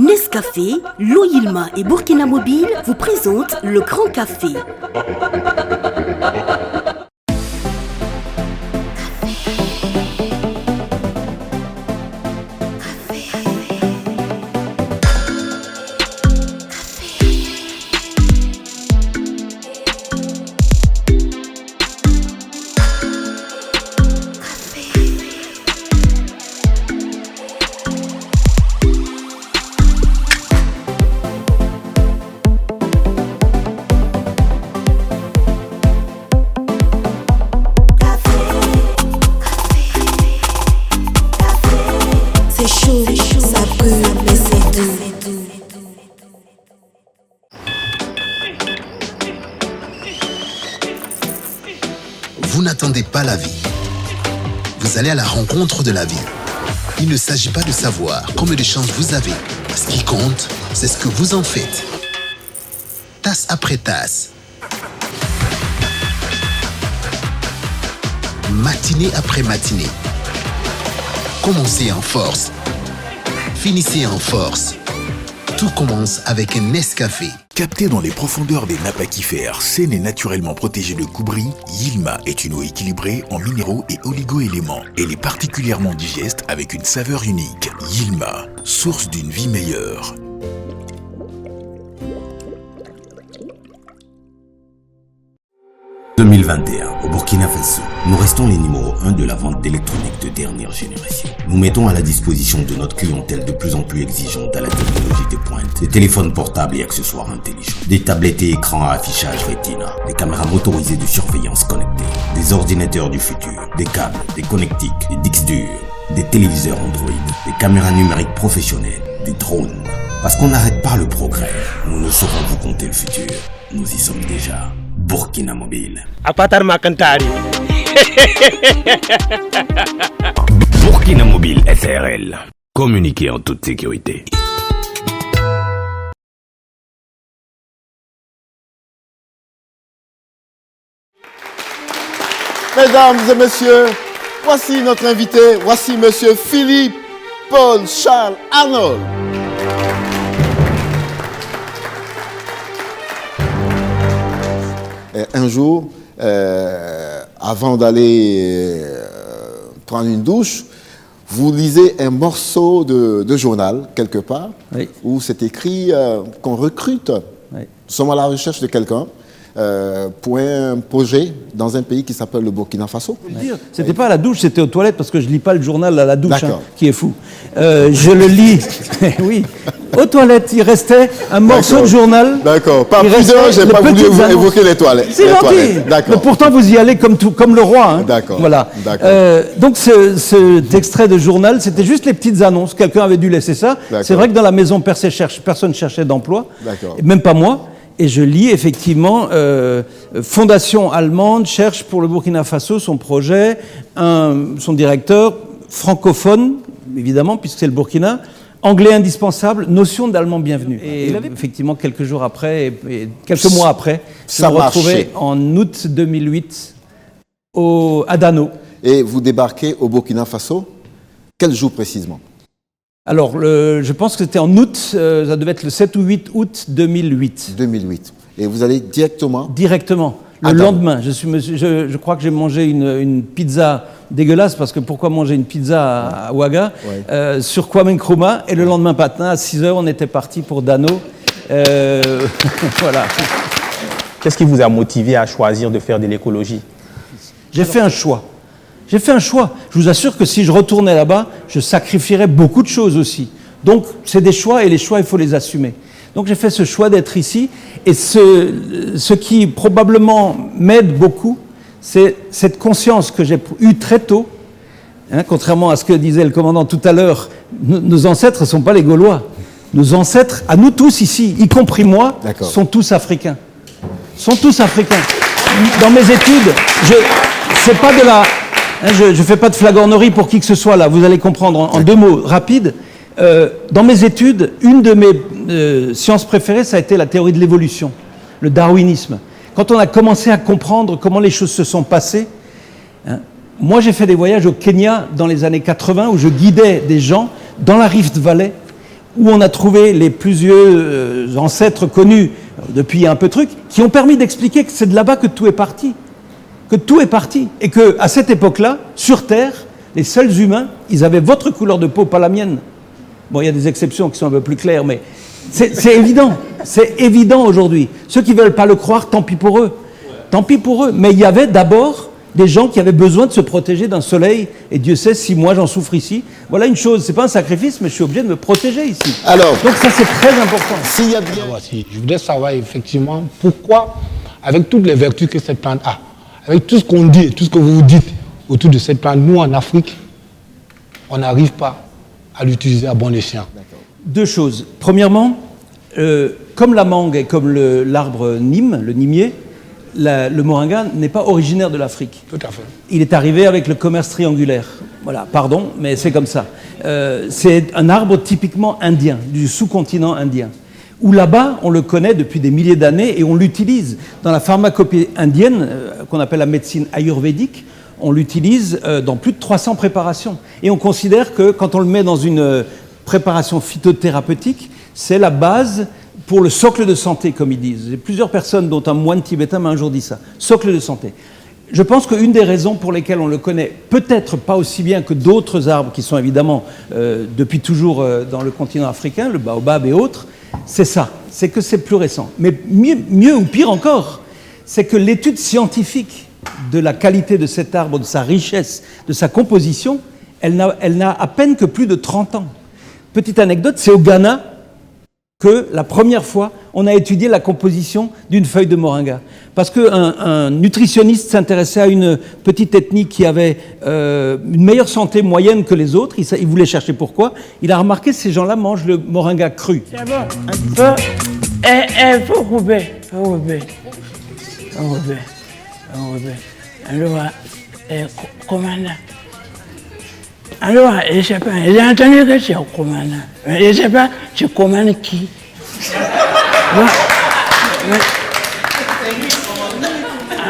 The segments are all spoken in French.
Nescafé, Loyilma et Burkina Mobile vous présentent le Grand Café. Vous n'attendez pas la vie. Vous allez à la rencontre de la vie. Il ne s'agit pas de savoir combien de chances vous avez. Ce qui compte, c'est ce que vous en faites. Tasse après tasse. Matinée après matinée. Commencez en force. Finissez en force. Tout commence avec un Nescafé. Capté dans les profondeurs des nappes aquifères, saine et naturellement protégée de coups bris, Yilma est une eau équilibrée en minéraux et oligo-éléments. Elle est particulièrement digeste avec une saveur unique. Yilma, source d'une vie meilleure. En 2021, au Burkina Faso, nous restons les numéros 1 de la vente d'électronique de dernière génération. Nous mettons à la disposition de notre clientèle de plus en plus exigeante à la technologie de pointe, des téléphones portables et accessoires intelligents, des tablettes et écrans à affichage Retina, des caméras motorisées de surveillance connectées, des ordinateurs du futur, des câbles, des connectiques, des disques durs, des téléviseurs Android, des caméras numériques professionnelles, des drones. Parce qu'on n'arrête pas le progrès, nous ne saurons vous compter le futur. Nous y sommes déjà. Burkina Mobile. Apatar Makantari. Burkina Mobile SRL. Communiquez en toute sécurité. Mesdames et messieurs, voici notre invité. Voici monsieur Philippe Paul Charles Arnold. Un jour, avant d'aller prendre une douche, vous lisez un morceau de journal, quelque part, oui, où c'est écrit qu'on recrute. Oui. Nous sommes à la recherche de quelqu'un pour un projet dans un pays qui s'appelle le Burkina Faso. C'était pas à la douche, c'était aux toilettes, parce que je lis pas le journal à la douche, hein, qui est fou. Je le lis, oui. Aux toilettes, il restait un morceau de journal. D'accord. Par pudeur, j'ai pas voulu évoquer les toilettes. C'est gentil. D'accord. Mais pourtant, vous y allez comme le roi. Hein. D'accord. Voilà. Donc, cet extrait de journal, c'était juste les petites annonces. Quelqu'un avait dû laisser ça. C'est vrai que dans la maison, personne cherchait d'emploi. Même pas moi. Et je lis effectivement, Fondation allemande cherche pour le Burkina Faso son projet, son directeur francophone, évidemment, puisque c'est le Burkina. Anglais indispensable, notion d'allemand bienvenu. Et effectivement, quelques jours après, et quelques mois après, je me retrouvais en août 2008 à Dano. Et vous débarquez au Burkina Faso, quel jour précisément? Alors, je pense que c'était en août, ça devait être le 7 ou 8 août 2008. 2008. Et vous allez directement? Directement. Le lendemain, je crois que j'ai mangé une pizza dégueulasse, parce que pourquoi manger une pizza à Ouaga, sur Kwame Nkrumah, et le lendemain matin, à 6h, on était parti pour Dano. Voilà. Qu'est-ce qui vous a motivé à choisir de faire de l'écologie? J'ai fait un choix. Je vous assure que si je retournais là-bas, je sacrifierais beaucoup de choses aussi. Donc, c'est des choix, et les choix, il faut les assumer. Donc j'ai fait ce choix d'être ici, et ce qui probablement m'aide beaucoup, c'est cette conscience que j'ai eue très tôt, hein, contrairement à ce que disait le commandant tout à l'heure, nos ancêtres ne sont pas les Gaulois. Nos ancêtres, à nous tous ici, y compris moi, sont tous africains. Dans mes études, c'est pas de la... Hein, je ne fais pas de flagornerie pour qui que ce soit là, vous allez comprendre en 2 mots rapides. Dans mes études, une de mes sciences préférées, ça a été la théorie de l'évolution, le darwinisme. Quand on a commencé à comprendre comment les choses se sont passées, hein, moi j'ai fait des voyages au Kenya dans les années 80 où je guidais des gens dans la Rift Valley où on a trouvé les plusieurs ancêtres connus depuis un peu de trucs, qui ont permis d'expliquer que c'est de là-bas que tout est parti. Que tout est parti. Et qu'à cette époque-là, sur Terre, les seuls humains, ils avaient votre couleur de peau, pas la mienne. Bon, il y a des exceptions qui sont un peu plus claires, mais c'est évident. C'est évident aujourd'hui. Ceux qui ne veulent pas le croire, tant pis pour eux. Tant pis pour eux. Mais il y avait d'abord des gens qui avaient besoin de se protéger d'un soleil, et Dieu sait si moi j'en souffre ici. Voilà une chose, c'est pas un sacrifice, mais je suis obligé de me protéger ici. Alors, donc ça c'est très important. S'il y a bien... Je voudrais savoir effectivement pourquoi, avec toutes les vertus que cette plante a, avec tout ce qu'on dit et tout ce que vous dites autour de cette plante, nous en Afrique, on n'arrive pas à l'utiliser à bon escient. Deux choses. Premièrement, comme la mangue et comme l'arbre Nîmes, le nîmier, le moringa n'est pas originaire de l'Afrique. Tout à fait. Il est arrivé avec le commerce triangulaire. Voilà, pardon, mais c'est comme ça. C'est un arbre typiquement indien, du sous-continent indien. Où là-bas, on le connaît depuis des milliers d'années et on l'utilise. Dans la pharmacopée indienne, qu'on appelle la médecine ayurvédique, on l'utilise dans plus de 300 préparations. Et on considère que quand on le met dans une préparation phytothérapeutique, c'est la base pour le socle de santé, comme ils disent. Plusieurs personnes, dont un moine tibétain m'a un jour dit ça. Socle de santé. Je pense qu'une des raisons pour lesquelles on le connaît peut-être pas aussi bien que d'autres arbres qui sont évidemment depuis toujours dans le continent africain, le baobab et autres, c'est ça, c'est que c'est plus récent. Mais mieux ou pire encore, c'est que l'étude scientifique de la qualité de cet arbre, de sa richesse, de sa composition, elle n'a à peine que plus de 30 ans. Petite anecdote, c'est au Ghana que la première fois, on a étudié la composition d'une feuille de moringa. Parce qu'un nutritionniste s'intéressait à une petite ethnie qui avait une meilleure santé moyenne que les autres. Il voulait chercher pourquoi. Il a remarqué que ces gens-là mangent le moringa cru. C'est bon. Faut couper. Alors, commandant. Alors, je ne sais pas, j'ai entendu que tu es commandant. Je ne sais pas, tu commandes qui?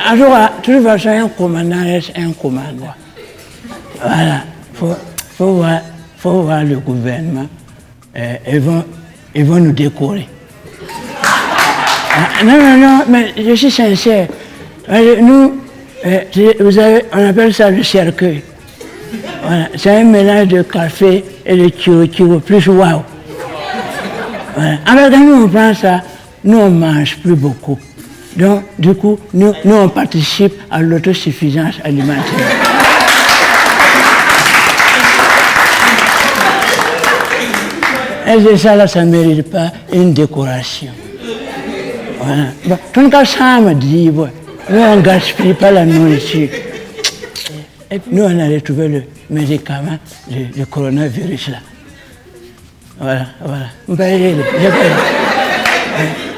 Alors, de toute façon, un commandant reste un commandant. Voilà, faut voir le gouvernement. Ils vont nous décorer. Non, mais je suis sincère. Nous, on appelle ça le cercueil. Voilà, c'est un mélange de café et de chiro plus waouh. Voilà. Alors quand nous on prend ça, nous on mange plus beaucoup. Donc du coup, nous on participe à l'autosuffisance alimentaire. Et ça là, ça ne mérite pas une décoration. Voilà. Bon, tout le cas, ça me dit, bon, nous on ne gaspille pas la nourriture. Et puis nous, on a retrouvé le médicament du coronavirus là. Voilà. Il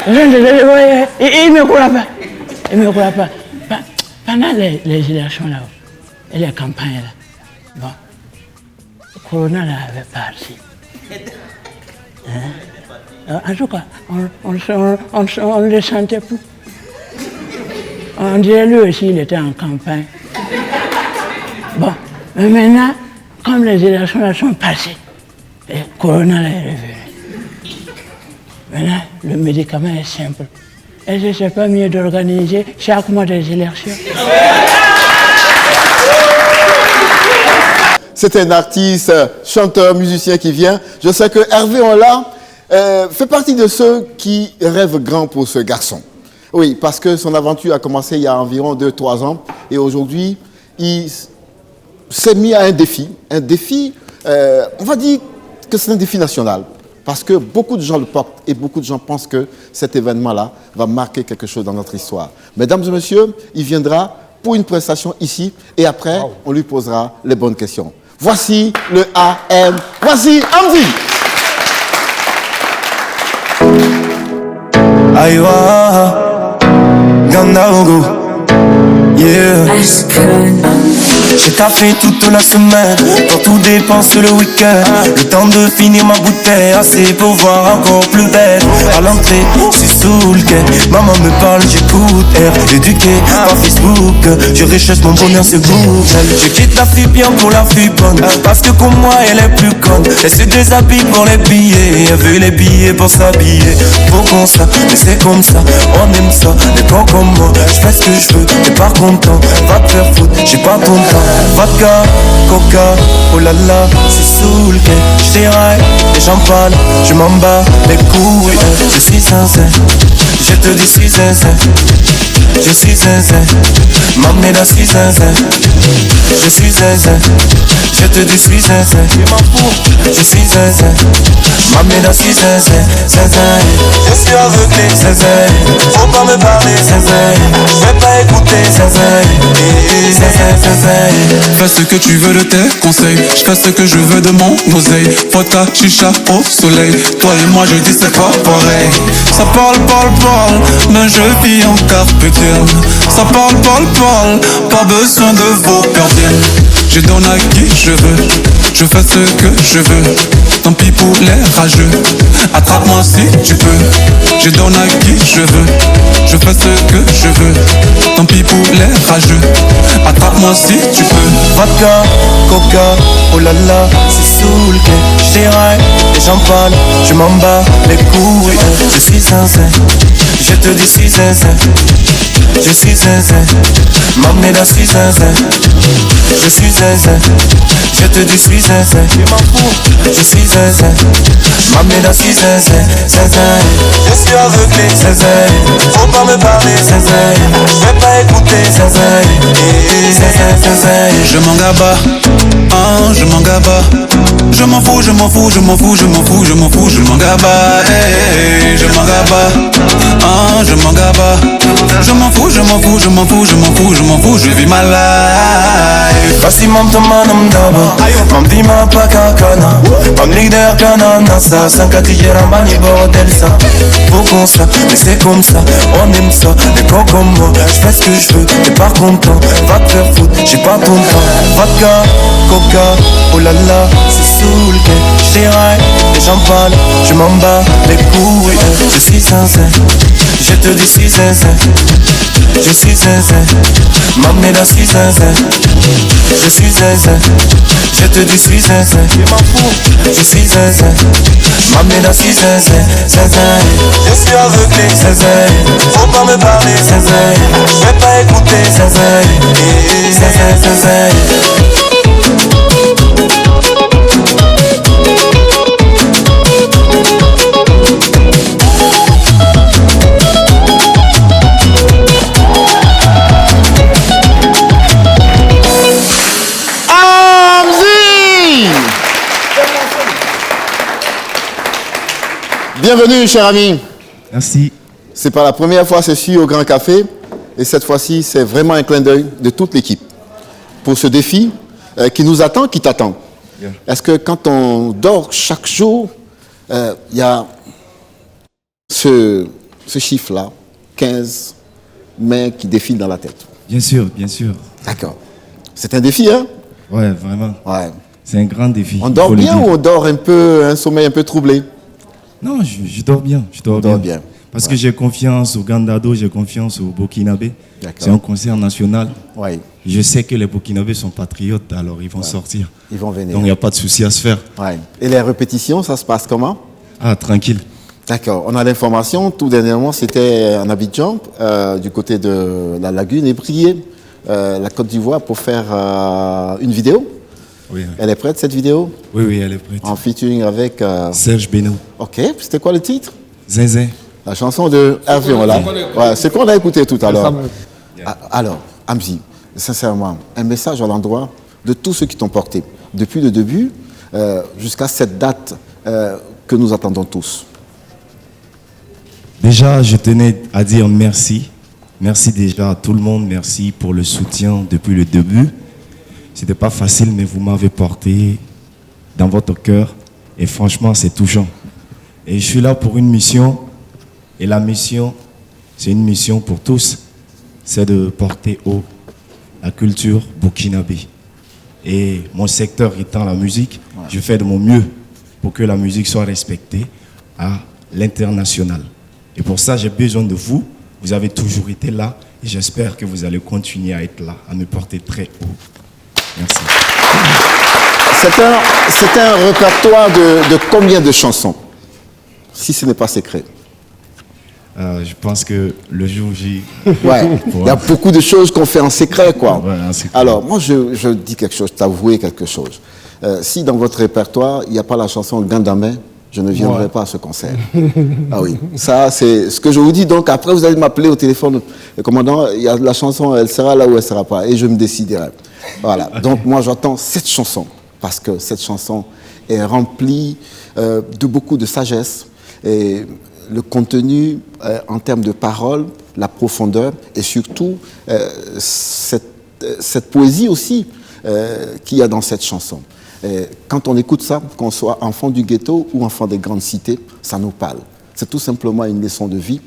ne me croit pas. Pendant les élections là, et les campagnes là, bon, le corona là avait parti. En tout cas, on ne le sentait plus. On dirait lui aussi, il était en campagne. Bon, mais maintenant, comme les élections là sont passées, le corona là est revenu. Maintenant, le médicament est simple. Est-ce que c'est pas mieux d'organiser chaque mois des élections? C'est un artiste, chanteur, musicien qui vient. Je sais que Hervé Ola fait partie de ceux qui rêvent grand pour ce garçon. Oui, parce que son aventure a commencé il y a environ 2-3 ans. Et aujourd'hui, il s'est mis à un défi. Un défi, on va dire que c'est un défi national. Parce que beaucoup de gens le portent et beaucoup de gens pensent que cet événement-là va marquer quelque chose dans notre histoire. Mesdames et messieurs, il viendra pour une prestation ici et après, on lui posera les bonnes questions. Voici le AM. Voici Amzi. Aïwa, Gandaogo, yeah. J'ai taffé toute la semaine, pour tout dépense le week-end. Le temps de finir ma bouteille, assez pour voir encore plus belle. À l'entrée, je suis sous le quai. Maman me parle, j'écoute R. Éduqué par Facebook, je recherche mon bonheur sur Google. Je quitte la fille bien pour la fille bonne, parce que comme moi elle est plus conne. Elle se déshabille pour les billets, elle veut les billets pour s'habiller. Faut qu'on ça, mais c'est comme ça, on aime ça. Les cons comme moi, je fais ce que je veux, t'es pas content. Va te faire foutre, j'ai pas ton temps. Vodka, coca, oh là là, c'est sous le quai. J'tiraille, les gens parlent, je m'en bats les couilles. Je suis sincère, je te dis suis sincère. Je suis sincère, m'amener dans suis sincère. Je suis sincère, je te dis suis sincère. Je suis sincère, m'amener dans suis sincère. Sincère, je suis aveuglé, sincère. Faut pas me parler, sincère. Je vais pas écouter, sincère. Sincère, sincère. Fais ce que tu veux de tes conseils, je fais ce que je veux de mon oseille. Vodka, chicha au soleil. Toi et moi je dis c'est pas pareil. Ça parle, mais je vis en carpe diem. Ça parle, pas besoin de vos gardiennes. Je donne à qui je veux, je fais ce que je veux. Tant pis pour les rageux, attrape-moi si tu peux. Je donne à qui je veux, je fais ce que je veux. Tant pis pour les rageux, attrape-moi si tu peux. Vodka, coca, oh là là, c'est sous le quai. J'tiraille, les gens parlent, je m'en bats les couilles. Je suis sincère, je te dis suis sincère. Je suis sincère, m'amener dans suis sincère. Je suis sincère, je te dis suis sincère. Je suis sincère, m'amener dans suis sincère. Sincère, je suis aveuglé, sincère. Faut pas me parler, sincère. Je vais pas écouter, sincère. Sincère, sincère. Je m'en gaba, je m'en gaba. Je m'en fous, je m'en fous, je m'en fous, je m'en fous, je m'en fous, je m'en gaba, je m'en gaba, je m'en gaba. Je m'en fous, je m'en fous, je m'en fous, je m'en fous, je m'en fous, je vis ma life. Fasi mam tamanam daba, mam dima pa kakana, mam leader kanana sa, sans katijera mani bordel ça. Faut qu'on ça, mais c'est comme ça, on aime ça, les cons comme moi, je fais ce que je veux, t'es pas content, va te faire foutre, j'ai pas ton temps. Vodka, coca, oh là là, c'est sous le quai. J'tiraille, les gens parlent, je m'en bats les couilles. Je suis sincère, je te dis suis sincère. Je suis sincère, m'amener dans suis sincère. Je suis sincère, je te dis suis sincère. Je suis sincère, m'amener dans suis sincère. Sincère, je suis aveuglé, sincère. Faut pas me parler, sincère. Je vais pas écouter, sincère. Sincère, sincère. Bienvenue, cher ami. Merci. C'est pas la première fois que je suis au Grand Café. Et cette fois-ci, c'est vraiment un clin d'œil de toute l'équipe pour ce défi qui nous attend, qui t'attend. Yeah. Est-ce que quand on dort chaque jour, il y a ce chiffre-là, 15 mains qui défilent dans la tête? Bien sûr, bien sûr. D'accord. C'est un défi, hein? Ouais, vraiment. Ouais. C'est un grand défi. On dort bien ou on dort un sommeil un peu troublé? Non, je dors bien. Je dors bien. Parce que j'ai confiance au Gandado, j'ai confiance au Burkinabé. C'est un concert national. Ouais. Je sais que les Burkinabés sont patriotes, alors ils vont sortir. Ils vont venir. Donc il n'y a pas de souci à se faire. Ouais. Et les répétitions, ça se passe comment? Ah, tranquille. D'accord. On a l'information, tout dernièrement, c'était en Abidjan, du côté de la Lagune, et prier la Côte d'Ivoire pour faire une vidéo. Oui, oui. Elle est prête, cette vidéo? Oui, elle est prête. En featuring avec... Serge Beno. Ok, c'était quoi le titre? Zinzin. La chanson de Hervé Ola. Ouais, c'est qu'on a écouté tout à l'heure. Alors, Amzi, sincèrement, un message à l'endroit de tous ceux qui t'ont porté, depuis le début jusqu'à cette date que nous attendons tous. Déjà, je tenais à dire merci. Merci déjà à tout le monde. Merci pour le soutien depuis le début. C'était pas facile, mais vous m'avez porté dans votre cœur. Et franchement, c'est touchant. Et je suis là pour une mission. Et la mission, c'est une mission pour tous. C'est de porter haut la culture burkinabé. Et mon secteur étant la musique, je fais de mon mieux pour que la musique soit respectée à l'international. Et pour ça, j'ai besoin de vous. Vous avez toujours été là et j'espère que vous allez continuer à être là, à me porter très haut. Merci. C'est un répertoire de combien de chansons, si ce n'est pas secret? Je pense que le jour J... Ouais, il y a beaucoup de choses qu'on fait en secret, quoi. Ouais, en secret. Alors, moi, je dis quelque chose, t'avouer quelque chose. Si dans votre répertoire, il n'y a pas la chanson Gandamé, je ne viendrai pas à ce concert. Ah oui, ça, c'est ce que je vous dis. Donc, après, vous allez m'appeler au téléphone. Le commandant, il y a la chanson, elle sera là ou elle ne sera pas. Et je me déciderai. Voilà. Okay. Donc, moi, j'attends cette chanson. Parce que cette chanson est remplie de beaucoup de sagesse. Et le contenu en termes de paroles, la profondeur et surtout cette poésie aussi qu'il y a dans cette chanson. Et quand on écoute ça, qu'on soit enfant du ghetto ou enfant des grandes cités, ça nous parle. C'est tout simplement une leçon de vie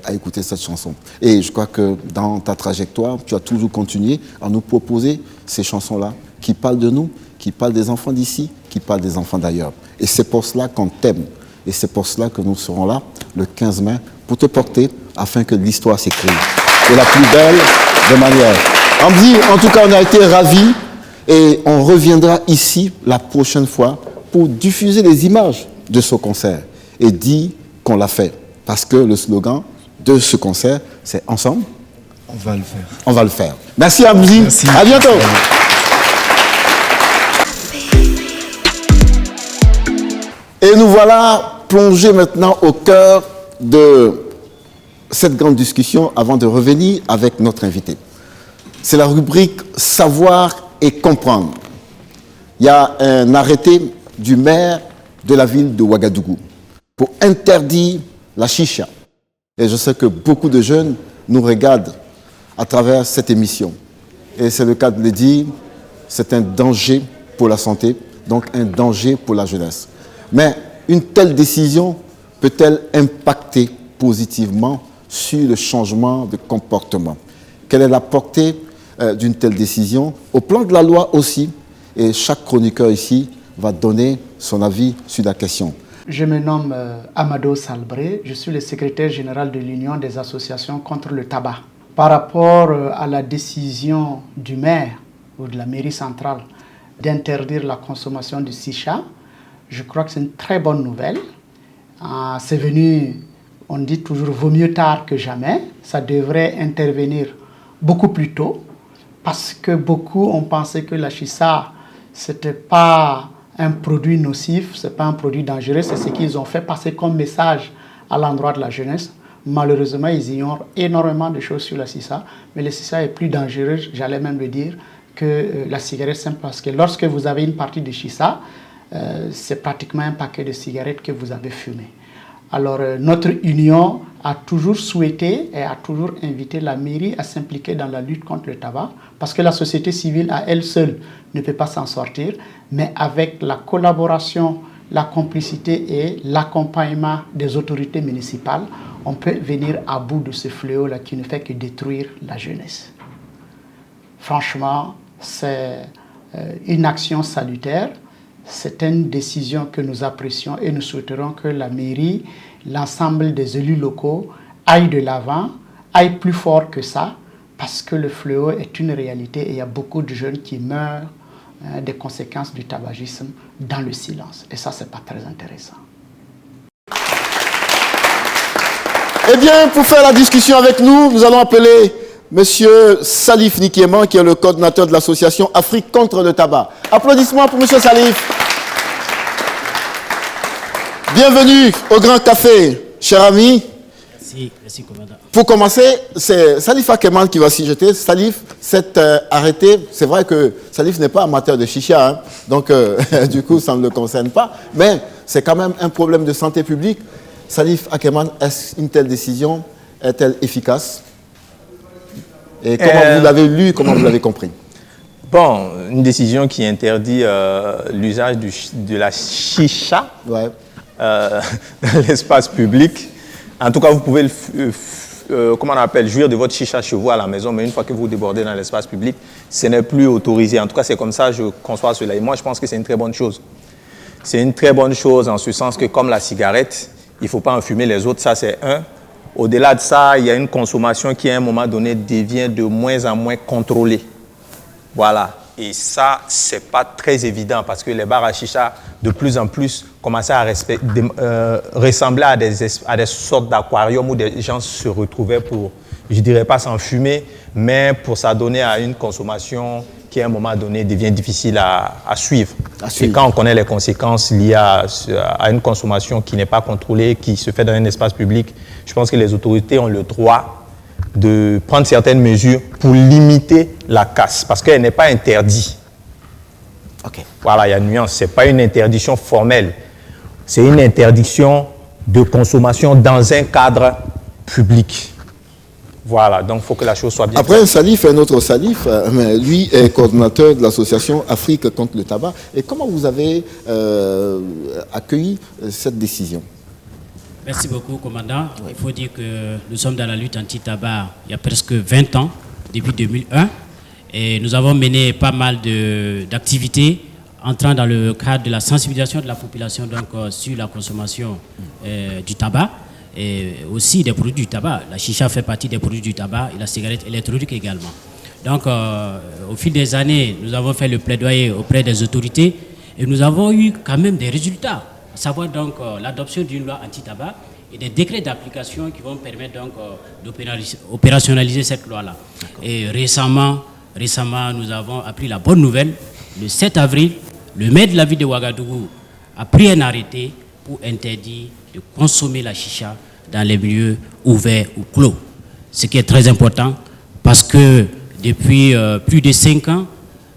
à écouter cette chanson. Et je crois que dans ta trajectoire, tu as toujours continué à nous proposer ces chansons-là qui parlent de nous, qui parlent des enfants d'ici, qui parlent des enfants d'ailleurs. Et c'est pour cela qu'on t'aime. Et c'est pour cela que nous serons là le 15 mai pour te porter afin que l'histoire s'écrive de la plus belle des manières. Amzi, en tout cas, on a été ravis et on reviendra ici la prochaine fois pour diffuser les images de ce concert et dire qu'on l'a fait. Parce que le slogan de ce concert, c'est ensemble. On va le faire. On va le faire. Merci Amzi. Merci. À bientôt. Et nous voilà plongés maintenant au cœur de cette grande discussion avant de revenir avec notre invité. C'est la rubrique « Savoir et comprendre ». Il y a un arrêté du maire de la ville de Ouagadougou pour interdire la chicha. Et je sais que beaucoup de jeunes nous regardent à travers cette émission. Et c'est le cas de le dire, c'est un danger pour la santé, donc un danger pour la jeunesse. Mais une telle décision peut-elle impacter positivement sur le changement de comportement? Quelle est la portée d'une telle décision au plan de la loi aussi? Et chaque chroniqueur ici va donner son avis sur la question. Je me nomme Amado Salbré, je suis le secrétaire général de l'Union des associations contre le tabac. Par rapport à la décision du maire ou de la mairie centrale d'interdire la consommation du chicha, je crois que c'est une très bonne nouvelle. C'est venu, on dit toujours, vaut mieux tard que jamais. Ça devrait intervenir beaucoup plus tôt parce que beaucoup ont pensé que la chicha, ce n'était pas un produit nocif, ce n'est pas un produit dangereux. C'est ce qu'ils ont fait passer comme message à l'endroit de la jeunesse. Malheureusement, ils ignorent énormément de choses sur la chicha, mais la chicha est plus dangereux, j'allais même le dire, que la cigarette simple parce que lorsque vous avez une partie de chicha, c'est pratiquement un paquet de cigarettes que vous avez fumé. Alors, notre union a toujours souhaité et a toujours invité la mairie à s'impliquer dans la lutte contre le tabac, parce que la société civile à elle seule ne peut pas s'en sortir, mais avec la collaboration, la complicité et l'accompagnement des autorités municipales, on peut venir à bout de ce fléau-là qui ne fait que détruire la jeunesse. Franchement, c'est une action salutaire. C'est une décision que nous apprécions et nous souhaiterons que la mairie, l'ensemble des élus locaux aillent de l'avant, aillent plus fort que ça, parce que le fléau est une réalité et il y a beaucoup de jeunes qui meurent des conséquences du tabagisme dans le silence. Et ça, c'est pas très intéressant. Eh bien, pour faire la discussion avec nous, nous allons appeler Monsieur Salif Nikieman, qui est le coordinateur de l'association Afrique contre le tabac. Applaudissements pour Monsieur Salif. Bienvenue au Grand Café, cher ami. Merci, commandant. Pour commencer, c'est Salif Akemal qui va s'y jeter. Salif, cet arrêté, c'est vrai que Salif n'est pas amateur de chicha, hein, donc du coup, ça ne le concerne pas, mais c'est quand même un problème de santé publique. Salif Akemal, est-ce une telle décision est-elle efficace? Et comment vous l'avez lu, comment vous l'avez compris? Bon, une décision qui interdit l'usage de la chicha dans l'espace public. En tout cas, vous pouvez comment on appelle, jouir de votre chicha chez vous à la maison, mais une fois que vous débordez dans l'espace public, ce n'est plus autorisé. En tout cas, c'est comme ça que je conçois cela. Et moi, je pense que c'est une très bonne chose. C'est une très bonne chose en ce sens que, comme la cigarette, il ne faut pas en fumer les autres, ça c'est un. Au-delà de ça, il y a une consommation qui, à un moment donné, devient de moins en moins contrôlée. Voilà. Et ça, ce n'est pas très évident parce que les bars à chicha, de plus en plus, commençaient à ressembler à des sortes d'aquariums où des gens se retrouvaient pour, je ne dirais pas s'enfumer, mais pour s'adonner à une consommation qui, à un moment donné, devient difficile à suivre. Et quand on connaît les conséquences liées à une consommation qui n'est pas contrôlée, qui se fait dans un espace public, je pense que les autorités ont le droit de prendre certaines mesures pour limiter la casse, parce qu'elle n'est pas interdite. Voilà, il y a une nuance. Ce n'est pas une interdiction formelle. C'est une interdiction de consommation dans un cadre public. Voilà, donc il faut que la chose soit bien. Après, Salif, un autre Salif, lui est coordonnateur de l'association Afrique contre le tabac. Et comment vous avez accueilli cette décision? Merci beaucoup, commandant. Il faut dire que nous sommes dans la lutte anti-tabac il y a presque 20 ans, depuis 2001. Et nous avons mené pas mal d'activités entrant dans le cadre de la sensibilisation de la population donc, sur la consommation du tabac et aussi des produits du tabac. La chicha fait partie des produits du tabac et la cigarette électronique également. Donc, au fil des années, nous avons fait le plaidoyer auprès des autorités et nous avons eu quand même des résultats. À savoir donc l'adoption d'une loi anti-tabac et des décrets d'application qui vont permettre donc d'opérationnaliser cette loi-là. Et récemment, nous avons appris la bonne nouvelle. Le 7 avril, le maire de la ville de Ouagadougou a pris un arrêté pour interdire de consommer la chicha dans les milieux ouverts ou clos. Ce qui est très important parce que depuis plus de 5 ans,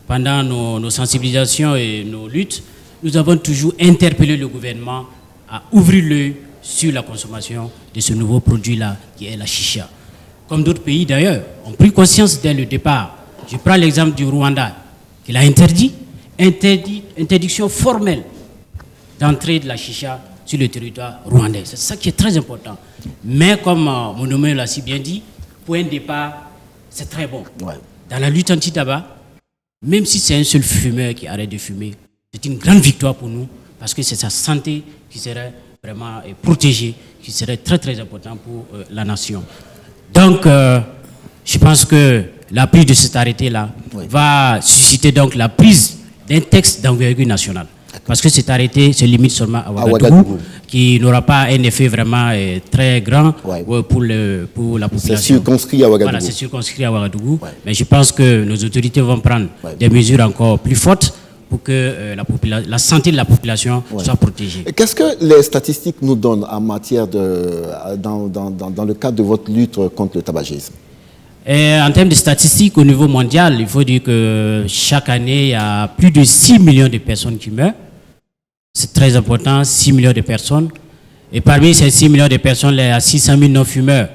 pendant nos sensibilisations et nos luttes, nous avons toujours interpellé le gouvernement à ouvrir l'œil sur la consommation de ce nouveau produit-là, qui est la chicha. Comme d'autres pays d'ailleurs, ont pris conscience dès le départ. Je prends l'exemple du Rwanda, qui l'a interdiction formelle d'entrée de la chicha sur le territoire rwandais. C'est ça qui est très important. Mais comme mon nommé l'a si bien dit, point de départ, c'est très bon. Ouais. Dans la lutte anti-tabac, même si c'est un seul fumeur qui arrête de fumer, c'est une grande victoire pour nous parce que c'est sa santé qui serait vraiment protégée, qui serait très très important pour la nation. Donc, je pense que la prise de cet arrêté-là va susciter donc la prise d'un texte d'envergure nationale. Parce que cet arrêté se limite seulement à Ouagadougou, qui n'aura pas un effet vraiment très grand pour la population. C'est circonscrit à Ouagadougou. Voilà, c'est circonscrit à Ouagadougou. Ouais. Mais je pense que nos autorités vont prendre des mesures encore plus fortes pour que la santé de la population soit protégée. Qu'est-ce que les statistiques nous donnent en matière dans le cadre de votre lutte contre le tabagisme? En termes de statistiques au niveau mondial, il faut dire que chaque année, il y a plus de 6 millions de personnes qui meurent. C'est très important, 6 millions de personnes. Et parmi ces 6 millions de personnes, il y a 600 000 non-fumeurs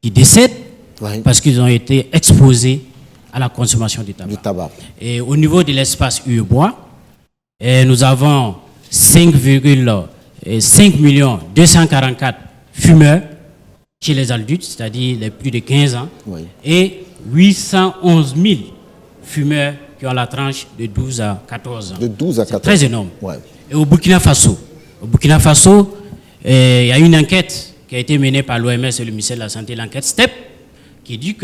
qui décèdent parce qu'ils ont été exposés à la consommation du tabac. Et au niveau de l'espace UEBOIS, nous avons 5,5 millions 244 fumeurs chez les adultes, c'est-à-dire les plus de 15 ans, et 811 000 fumeurs qui ont la tranche de 12 à 14 ans. De 12 à 14 ans. C'est très énorme. Et au Burkina Faso, il y a une enquête qui a été menée par l'OMS et le ministère de la Santé, l'enquête STEP, qui dit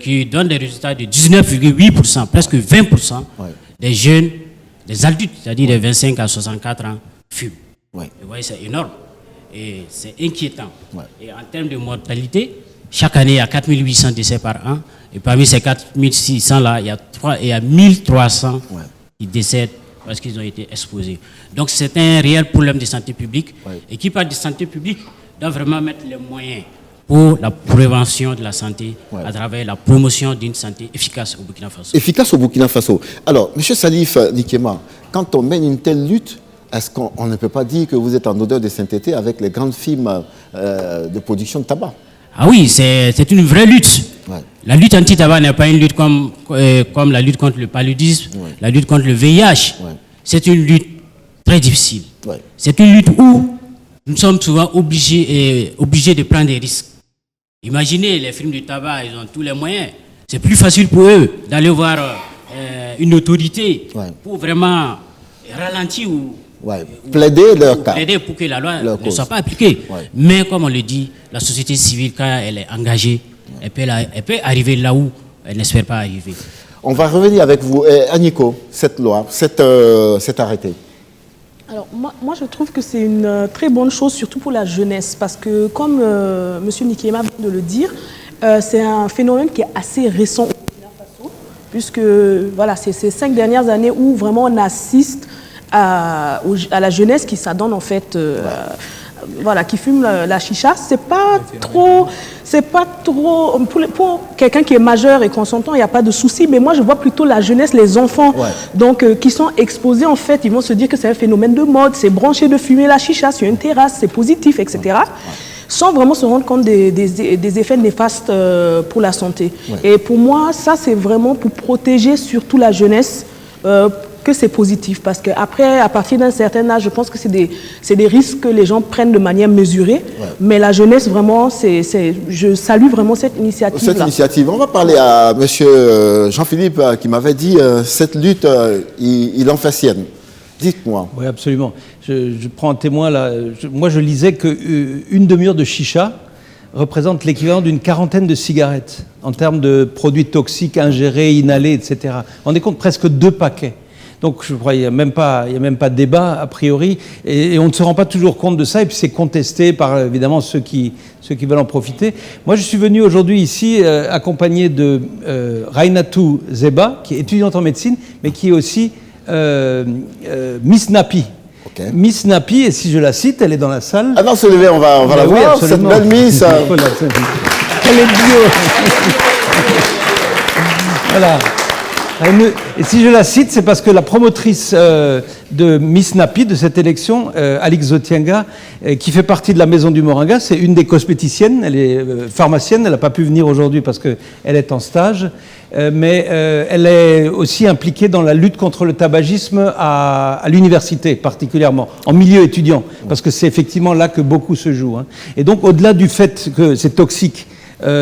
qui donne des résultats de 19,8%, presque 20% des jeunes, des adultes, c'est-à-dire des 25 à 64 ans, fument. Vous voyez, c'est énorme. Et c'est inquiétant. Et en termes de mortalité, chaque année, il y a 4800 décès par an. Et parmi ces 4600-là, il y a 1300 qui décèdent parce qu'ils ont été exposés. Donc, c'est un réel problème de santé publique. Et qui parle de santé publique doit vraiment mettre les moyens pour la prévention de la santé à travers la promotion d'une santé efficace au Burkina Faso. Efficace au Burkina Faso. Alors, M. Salif Likema, quand on mène une telle lutte, est-ce qu'on ne peut pas dire que vous êtes en odeur de sainteté avec les grandes firmes de production de tabac? Ah oui, c'est une vraie lutte. La lutte anti-tabac n'est pas une lutte comme la lutte contre le paludisme, la lutte contre le VIH. C'est une lutte très difficile. C'est une lutte où nous sommes souvent obligés de prendre des risques. Imaginez, les firmes du tabac, ils ont tous les moyens. C'est plus facile pour eux d'aller voir une autorité pour vraiment ralentir ou plaider leur cas. Plaider pour que la loi ne soit pas appliquée. Mais comme on le dit, la société civile, quand elle est engagée, elle peut arriver là où elle n'espère pas arriver. On va revenir avec vous. Aniko, cette loi, cet arrêté. Alors, moi, je trouve que c'est une très bonne chose, surtout pour la jeunesse, parce que, comme M. Nikema vient de le dire, c'est un phénomène qui est assez récent au Burkina Faso, puisque voilà, c'est ces 5 dernières années où vraiment on assiste à la jeunesse qui s'adonne en fait, voilà, qui fume la chicha. C'est pas trop pour quelqu'un qui est majeur et consentant, il n'y a pas de souci. Mais moi, je vois plutôt la jeunesse, les enfants, donc qui sont exposés en fait. Ils vont se dire que c'est un phénomène de mode, c'est branché de fumer la chicha sur une terrasse, c'est positif, etc. Sans vraiment se rendre compte des effets néfastes pour la santé. Et pour moi, ça, c'est vraiment pour protéger surtout la jeunesse. Que c'est positif, parce qu'après, à partir d'un certain âge, je pense que c'est des risques que les gens prennent de manière mesurée, mais la jeunesse, vraiment, je salue vraiment cette initiative-là. Cette initiative, on va parler à M. Jean-Philippe qui m'avait dit cette lutte, il en fait sienne. Dites-moi. Oui, absolument. Je prends un témoin là. Moi, je lisais qu'une demi-heure de chicha représente l'équivalent d'une 40aine de cigarettes en termes de produits toxiques ingérés, inhalés, etc. On est compte presque 2 paquets. Donc je crois qu'il n'y a même pas de débat a priori, et on ne se rend pas toujours compte de ça, et puis c'est contesté par évidemment ceux qui veulent en profiter. Moi je suis venu aujourd'hui ici accompagné de Rainatou Zeba, qui est étudiante en médecine, mais qui est aussi Miss Napi. Miss Napi, et si je la cite, elle est dans la salle. Ah non, se lever, on va la voir, cette belle Miss. Elle est bio. Voilà. Et si je la cite, c'est parce que la promotrice de Miss Napi, de cette élection, Alix Zotienga, qui fait partie de la Maison du Moringa, c'est une des cosméticiennes, elle est pharmacienne, elle n'a pas pu venir aujourd'hui parce qu'elle est en stage, mais elle est aussi impliquée dans la lutte contre le tabagisme à l'université particulièrement, en milieu étudiant, parce que c'est effectivement là que beaucoup se joue. Et donc au-delà du fait que c'est toxique,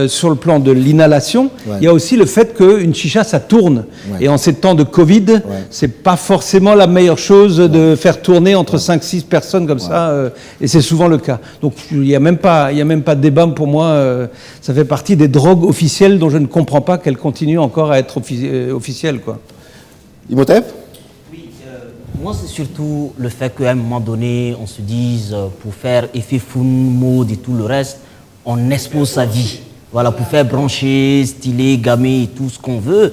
sur le plan de l'inhalation, il y a aussi le fait qu'une chicha, ça tourne. Et en ces temps de Covid, c'est pas forcément la meilleure chose de faire tourner entre 5-6 personnes comme ça, et c'est souvent le cas. Donc il n'y a même pas de débat pour moi. Ça fait partie des drogues officielles dont je ne comprends pas qu'elles continuent encore à être officielles, quoi. Imhotep ? Moi, c'est surtout le fait qu'à un moment donné, on se dise, pour faire effet fun, mode et tout le reste, on expose sa vie. Voilà, pour faire brancher, styler, gamer, tout ce qu'on veut,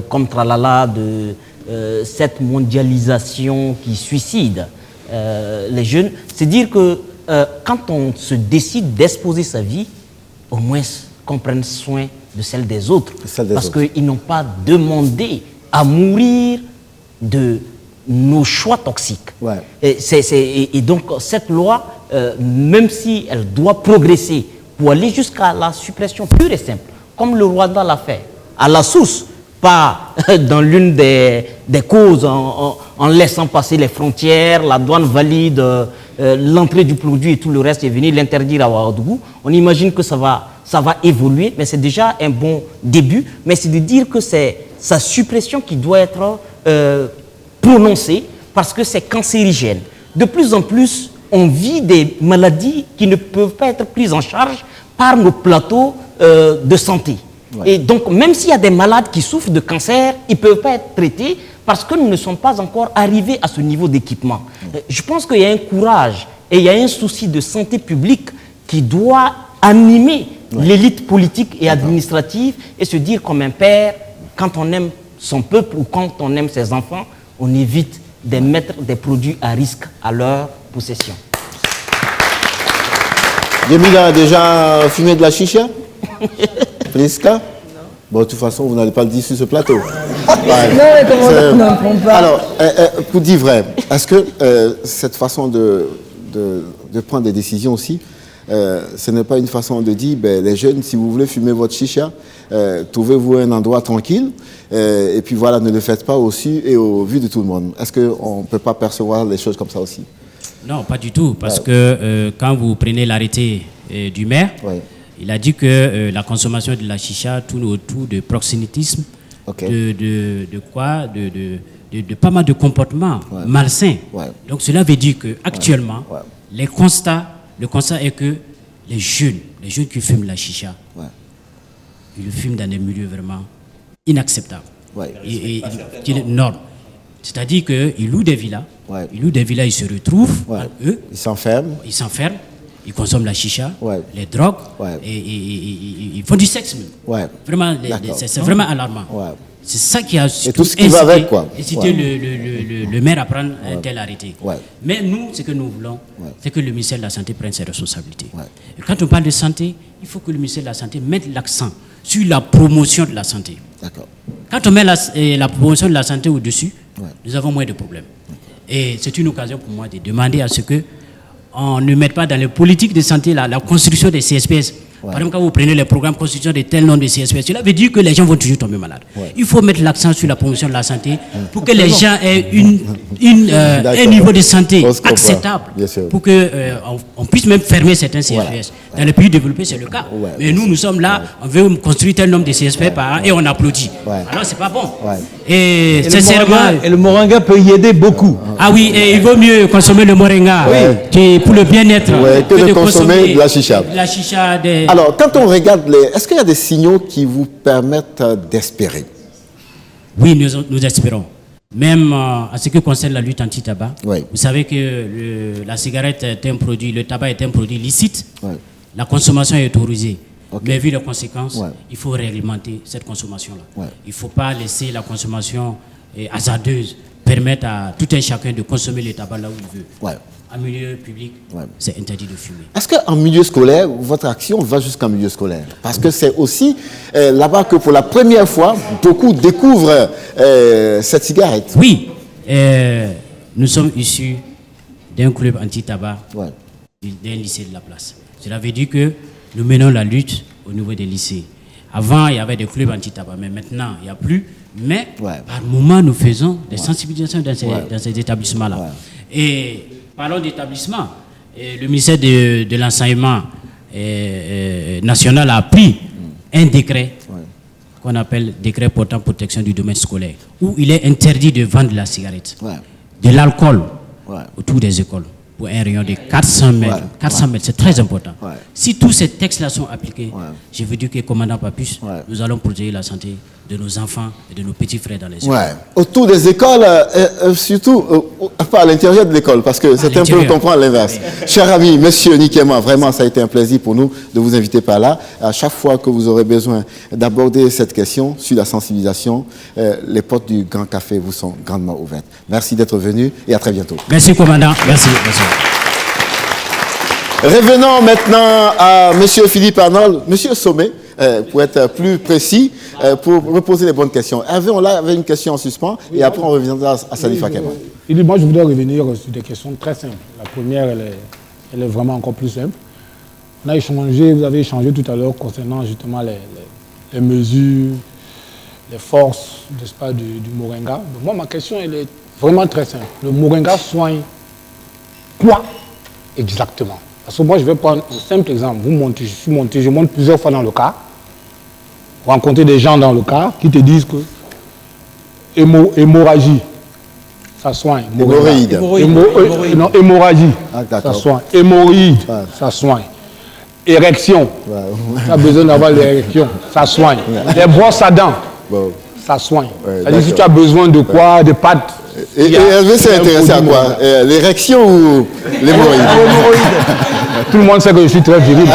comme tralala de cette mondialisation qui suicide les jeunes. C'est dire que quand on se décide d'exposer sa vie, au moins qu'on prenne soin de celle des autres. Parce qu'ils n'ont pas demandé à mourir de nos choix toxiques. Et donc cette loi, même si elle doit progresser, pour aller jusqu'à la suppression pure et simple, comme le Rwanda l'a fait, à la source, pas dans l'une des causes, en laissant passer les frontières, la douane valide l'entrée du produit et tout le reste, et venir l'interdire à Ouagadougou. On imagine que ça va évoluer, mais c'est déjà un bon début. Mais c'est de dire que c'est sa suppression qui doit être prononcée, parce que c'est cancérigène. De plus en plus, on vit des maladies qui ne peuvent pas être prises en charge par nos plateaux de santé. Et donc, même s'il y a des malades qui souffrent de cancer, ils ne peuvent pas être traités parce que nous ne sommes pas encore arrivés à ce niveau d'équipement. Je pense qu'il y a un courage et il y a un souci de santé publique qui doit animer l'élite politique et administrative et se dire comme un père, quand on aime son peuple ou quand on aime ses enfants, on évite de mettre des produits à risque à leur possession. Yemila a déjà fumé de la chicha? Priska? Bon, de toute façon, vous n'allez pas le dire sur ce plateau. Alors, pour dire vrai, est-ce que cette façon de prendre des décisions aussi, ce n'est pas une façon de dire, ben, les jeunes, si vous voulez fumer votre chicha, trouvez-vous un endroit tranquille, et puis voilà, ne le faites pas au su et au vu de tout le monde. Est-ce qu'on ne peut pas percevoir les choses comme ça aussi? Non, pas du tout, parce que quand vous prenez l'arrêté du maire, Il a dit que la consommation de la chicha tourne autour de proxénétisme, de pas mal de comportements malsains. Donc cela veut dire qu'actuellement, le constat est que les jeunes qui fument la chicha, ils le fument dans des milieux vraiment inacceptables. Et normes. C'est-à-dire qu'ils louent des villas, ils se retrouvent, eux, ils s'enferment, ils consomment la chicha, les drogues, et ils font du sexe même. Vraiment, c'est vraiment alarmant. C'est ça qui a tout ce qui va avec, quoi. incité le maire à prendre un tel arrêté. Mais nous, ce que nous voulons, c'est que le ministère de la Santé prenne ses responsabilités. Et quand on parle de santé, il faut que le ministère de la Santé mette l'accent sur la promotion de la santé. Quand on met la promotion de la santé au-dessus, nous avons moins de problèmes. Et c'est une occasion pour moi de demander à ce que on ne mette pas dans les politiques de santé la construction des CSPS. Par exemple, quand vous prenez les programmes de construction de tel nombre de CSPS, cela veut dire que les gens vont toujours tomber malades. Il faut mettre l'accent sur la promotion de la santé pour que les gens aient un niveau de santé acceptable, pour qu'on puisse même fermer certains CSPS. Dans les pays développés, c'est le cas. Mais nous sommes là, on veut construire tel nombre de CSPS par an et on applaudit. Alors, c'est pas bon. Et sincèrement, le moringa peut y aider beaucoup. Ah oui, et il vaut mieux consommer le moringa pour le bien-être que de consommer de la chicha. La chicha Alors, quand on regarde est-ce qu'il y a des signaux qui vous permettent d'espérer? Oui, nous espérons. Même en ce qui concerne la lutte anti-tabac, vous savez que la cigarette est un produit, le tabac est un produit licite. La consommation est autorisée. Mais vu les conséquences, il faut réglementer cette consommation-là. Il ne faut pas laisser la consommation hasardeuse permettre à tout un chacun de consommer le tabac là où il veut. En milieu public, c'est interdit de fumer. Est-ce qu'en milieu scolaire, votre action va jusqu'en milieu scolaire? Parce que c'est aussi là-bas que pour la première fois, beaucoup découvrent cette cigarette. Oui, nous sommes issus d'un club anti-tabac d'un lycée de la place. Cela veut dire que nous menons la lutte au niveau des lycées. Avant, il y avait des clubs anti-tabac, mais maintenant, il n'y a plus. Mais par moment, nous faisons des sensibilisations dans ces établissements-là. Et parlons d'établissement. Le ministère de l'Enseignement national a pris un décret qu'on appelle décret portant protection du domaine scolaire, où il est interdit de vendre de la cigarette, de l'alcool autour des écoles, pour un rayon de 400 mètres. 400 mètres, c'est très important. Si tous ces textes-là sont appliqués, je veux dire que, commandant Papus, nous allons protéger la santé de nos enfants et de nos petits frères dans les écoles. Autour des écoles, surtout pas à l'intérieur de l'école, parce que c'est un peu comprendre l'inverse. Cher ami, monsieur Nikema, vraiment, ça a été un plaisir pour nous de vous inviter par là. À chaque fois que vous aurez besoin d'aborder cette question sur la sensibilisation, les portes du Grand Café vous sont grandement ouvertes. Merci d'être venu et à très bientôt. Merci, commandant. Merci. Revenons maintenant à monsieur Philippe Arnold, monsieur Sommet, pour être plus précis, pour me poser les bonnes questions. Hervé, on avait une question en suspens et après on reviendra à Salifa Kema. Moi, je voudrais revenir sur des questions très simples. La première, elle est vraiment encore plus simple. On a échangé, vous avez échangé tout à l'heure concernant justement les mesures, les forces, n'est-ce pas, du moringa. Donc moi, ma question, elle est vraiment très simple. Le moringa soigne quoi exactement? Parce que moi, je vais prendre un simple exemple. Je monte plusieurs fois dans le car, rencontrer des gens dans le car qui te disent que hémorragie, ça soigne. Hémorroïde. Non, hémorragie, ça soigne. Hémorroïde, ça soigne. Érection, tu as besoin d'avoir l'érection, ça soigne. Les brosses à dents, ça soigne. C'est-à-dire si tu as besoin de quoi, de pâtes. Et Hervé s'est intéressé à quoi? L'érection ou l'hémorroïde? Tout le monde sait que je suis très viril.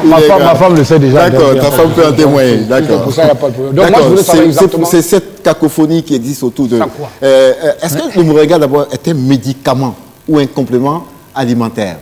Ma femme le sait déjà. D'accord, ta femme peut en témoigner. D'accord. Pour ça, il n'y a pas de problème. Donc moi, je voulais savoir exactement. C'est cette cacophonie qui existe autour de... Est-ce que le moringa d'abord est un médicament ou un complément alimentaire?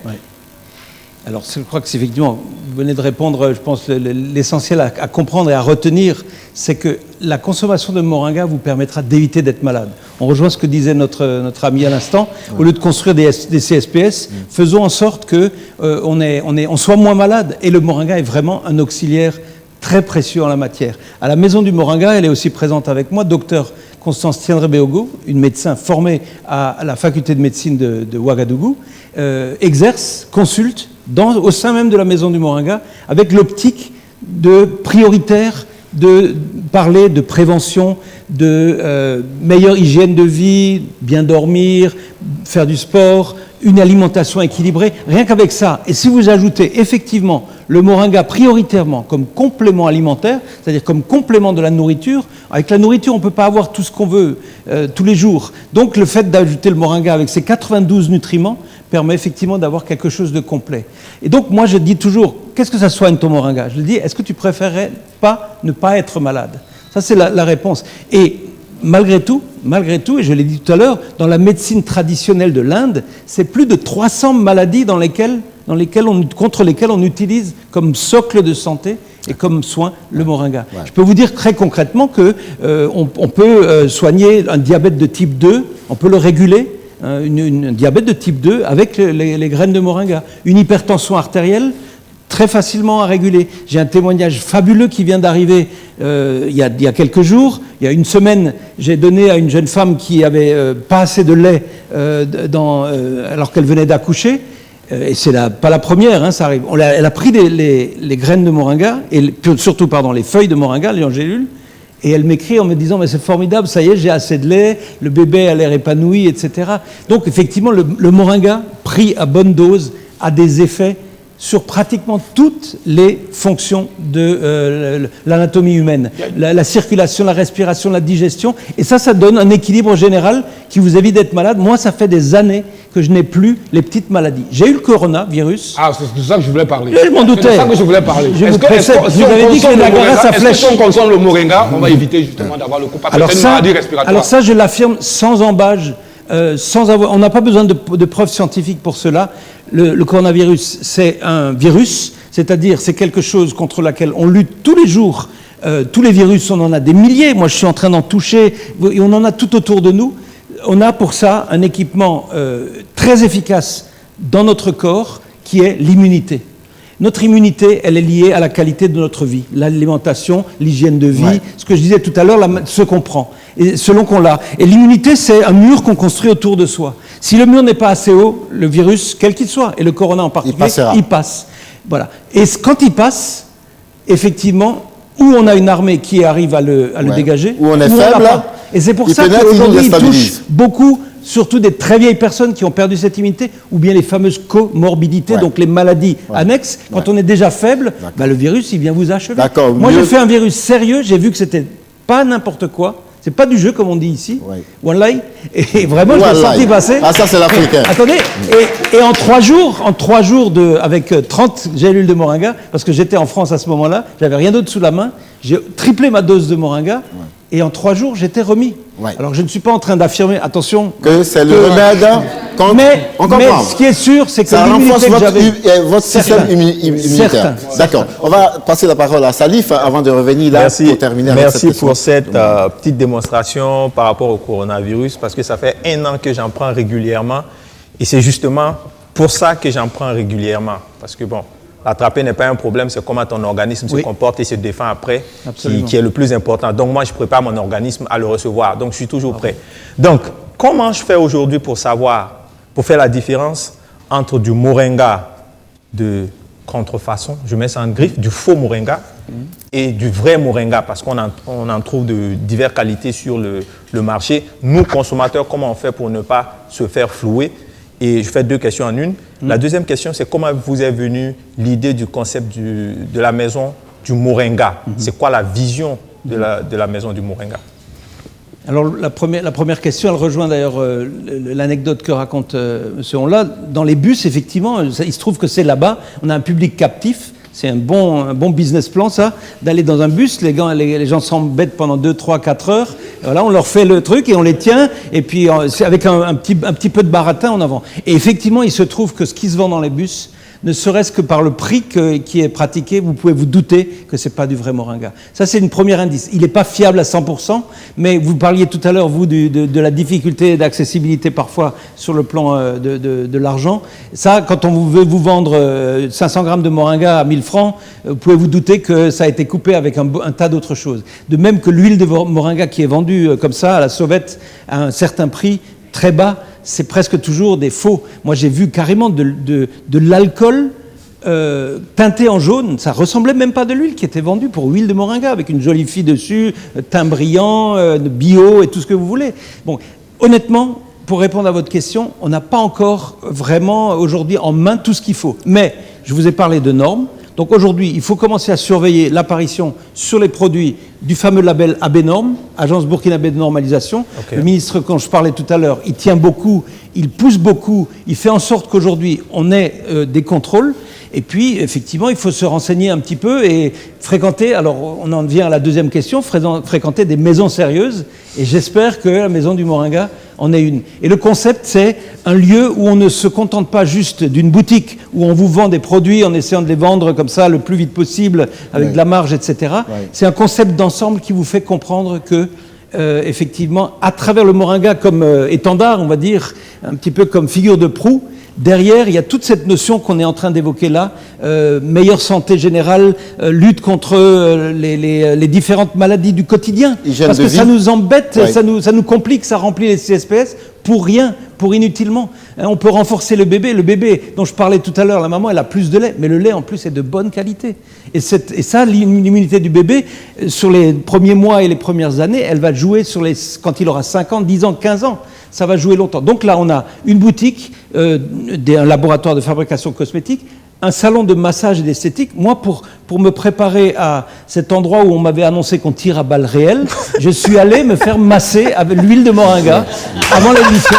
Alors, je crois que c'est effectivement, vous venez de répondre, je pense, l'essentiel à comprendre et à retenir, c'est que la consommation de moringa vous permettra d'éviter d'être malade. On rejoint ce que disait notre ami à l'instant. Au lieu de construire des CSPS, faisons en sorte qu'on soit moins malade. Et le moringa est vraiment un auxiliaire très précieux en la matière. À la Maison du Moringa, elle est aussi présente avec moi, docteur Constance Tiendré-Beogo, une médecin formée à la faculté de médecine de Ouagadougou, exerce, consulte, au sein même de la maison du Moringa, avec l'optique prioritaire de parler de prévention, de meilleure hygiène de vie, bien dormir, faire du sport, une alimentation équilibrée, rien qu'avec ça. Et si vous ajoutez effectivement le moringa prioritairement comme complément alimentaire, c'est-à-dire comme complément de la nourriture, avec la nourriture on ne peut pas avoir tout ce qu'on veut tous les jours. Donc le fait d'ajouter le moringa avec ses 92 nutriments permet effectivement d'avoir quelque chose de complet. Et donc moi je dis toujours, qu'est-ce que ça soigne ton moringa? Je dis, est-ce que tu préférerais ne pas être malade? Ça c'est la réponse. Et malgré tout, et je l'ai dit tout à l'heure, dans la médecine traditionnelle de l'Inde, c'est plus de 300 maladies contre lesquelles on utilise comme socle de santé et comme soin le moringa. Ouais. Je peux vous dire très concrètement qu'on peut soigner un diabète de type 2, on peut le réguler, un diabète de type 2 avec les graines de moringa. Une hypertension artérielle, très facilement à réguler. J'ai un témoignage fabuleux qui vient d'arriver il y a quelques jours. Il y a une semaine, j'ai donné à une jeune femme qui avait pas assez de lait alors qu'elle venait d'accoucher. Et c'est pas la première, hein, ça arrive. Elle a pris les graines de moringa, et surtout les feuilles de moringa, les en gélules, et elle m'écrit en me disant « mais c'est formidable, ça y est, j'ai assez de lait, le bébé a l'air épanoui, etc. » Donc effectivement, le moringa, pris à bonne dose, a des effets sur pratiquement toutes les fonctions de l'anatomie humaine. La circulation, la respiration, la digestion. Et ça donne un équilibre général qui vous évite d'être malade. Moi, ça fait des années que je n'ai plus les petites maladies. J'ai eu le coronavirus. Ah, c'est de ça que je voulais parler. Je m'en doutais. C'est de ça que je voulais parler. Vous avez dit que la Niagara, ça flèche. Si on consomme le moringa, on va éviter justement d'avoir le coup. Parce que c'est une maladie respiratoire. Alors ça, je l'affirme sans embâche. On n'a pas besoin de preuves scientifiques pour cela. Le coronavirus, c'est un virus, c'est-à-dire c'est quelque chose contre laquelle on lutte tous les jours. Tous les virus, on en a des milliers. Moi, je suis en train d'en toucher, et on en a tout autour de nous. On a pour ça un équipement très efficace dans notre corps, qui est l'immunité. Notre immunité, elle est liée à la qualité de notre vie, l'alimentation, l'hygiène de vie, ce que je disais tout à l'heure, ce qu'on prend, et selon qu'on l'a. Et l'immunité, c'est un mur qu'on construit autour de soi. Si le mur n'est pas assez haut, le virus, quel qu'il soit, et le corona en particulier, il passe. Voilà. Et quand il passe, effectivement, ou on a une armée qui arrive à le dégager, ou on est faible, et c'est pour ça qu'aujourd'hui, il touche beaucoup, surtout des très vieilles personnes qui ont perdu cette immunité, ou bien les fameuses comorbidités, donc les maladies annexes. Quand on est déjà faible, le virus, il vient vous achever. Moi, j'ai fait un virus sérieux, j'ai vu que c'était pas n'importe quoi. C'est pas du jeu, comme on dit ici, one lie, et vraiment, je l'ai senti passer. Ah, ça, c'est l'africain. Attendez, et en 3 jours, avec 30 gélules de moringa, parce que j'étais en France à ce moment-là, j'avais rien d'autre sous la main, j'ai triplé ma dose de moringa, et en 3 jours, j'étais remis. Alors, je ne suis pas en train d'affirmer, attention... Que c'est le remède, mais ce qui est sûr, c'est que l'immunité que j'avais... votre système immunitaire. D'accord. On va passer la parole à Salif avant de revenir là pour terminer avec cette question. Merci pour cette petite démonstration par rapport au coronavirus, parce que ça fait 1 an que j'en prends régulièrement, et c'est justement pour ça que j'en prends régulièrement. Parce que bon, l'attraper n'est pas un problème, c'est comment ton organisme se comporte et se défend après qui est le plus important. Donc moi, je prépare mon organisme à le recevoir. Donc je suis toujours prêt. Donc, comment je fais aujourd'hui pour faire la différence entre du moringa de contrefaçon, je mets ça en griffe, du faux moringa et du vrai moringa, parce qu'on en trouve de diverses qualités sur le marché. Nous, consommateurs, comment on fait pour ne pas se faire flouer? Et je fais 2 questions en une. La deuxième question, c'est comment vous est venue l'idée du concept de la maison du moringa? C'est quoi la vision de la maison du moringa? Alors la première question, elle rejoint d'ailleurs l'anecdote que raconte M. Onla. Dans les bus, effectivement, il se trouve que c'est là-bas, on a un public captif. C'est un bon business plan, ça, d'aller dans un bus. Les gens s'embêtent pendant 2, 3, 4 heures. Voilà, on leur fait le truc et on les tient. Et puis, c'est avec un petit peu de baratin en avant. Et effectivement, il se trouve que ce qui se vend dans les bus, ne serait-ce que par le prix qui est pratiqué, vous pouvez vous douter que ce n'est pas du vrai moringa. Ça, c'est une première indice. Il n'est pas fiable à 100%, mais vous parliez tout à l'heure, vous, de la difficulté d'accessibilité parfois sur le plan de l'argent. Ça, quand on veut vous vendre 500 grammes de moringa à 1000 francs, vous pouvez vous douter que ça a été coupé avec un tas d'autres choses. De même que l'huile de moringa qui est vendue comme ça, à la sauvette, à un certain prix très bas, c'est presque toujours des faux. Moi, j'ai vu carrément de l'alcool teintée en jaune, ça ressemblait même pas de l'huile qui était vendue pour huile de moringa, avec une jolie fille dessus, teint brillant, bio et tout ce que vous voulez. Bon, honnêtement, pour répondre à votre question, on n'a pas encore vraiment aujourd'hui en main tout ce qu'il faut. Mais je vous ai parlé de normes. Donc aujourd'hui, il faut commencer à surveiller l'apparition sur les produits du fameux label AB-Norm, Agence burkinabé de normalisation. Okay. Le ministre, quand je parlais tout à l'heure, il tient beaucoup, il pousse beaucoup, il fait en sorte qu'aujourd'hui, on ait des contrôles. Et puis, effectivement, il faut se renseigner un petit peu et fréquenter, alors on en vient à la deuxième question, fréquenter des maisons sérieuses. Et j'espère que la Maison du Moringa en est une. Et le concept, c'est un lieu où on ne se contente pas juste d'une boutique, où on vous vend des produits en essayant de les vendre comme ça le plus vite possible, avec de la marge, etc. C'est un concept d'ensemble qui vous fait comprendre que, effectivement, à travers le Moringa comme étendard, on va dire, un petit peu comme figure de proue, derrière, il y a toute cette notion qu'on est en train d'évoquer là, meilleure santé générale, lutte contre les différentes maladies du quotidien. Parce que ça nous embête, ça nous complique, ça remplit les CSPS pour rien, pour inutilement. On peut renforcer le bébé. Le bébé dont je parlais tout à l'heure, la maman, elle a plus de lait, mais le lait en plus est de bonne qualité. Et ça, l'immunité du bébé, sur les premiers mois et les premières années, elle va jouer quand il aura 5 ans, 10 ans, 15 ans. Ça va jouer longtemps. Donc là, on a une boutique, un laboratoire de fabrication cosmétique, un salon de massage et d'esthétique. Moi, pour me préparer à cet endroit où on m'avait annoncé qu'on tire à balles réelles, je suis allé me faire masser avec l'huile de moringa avant l'émission.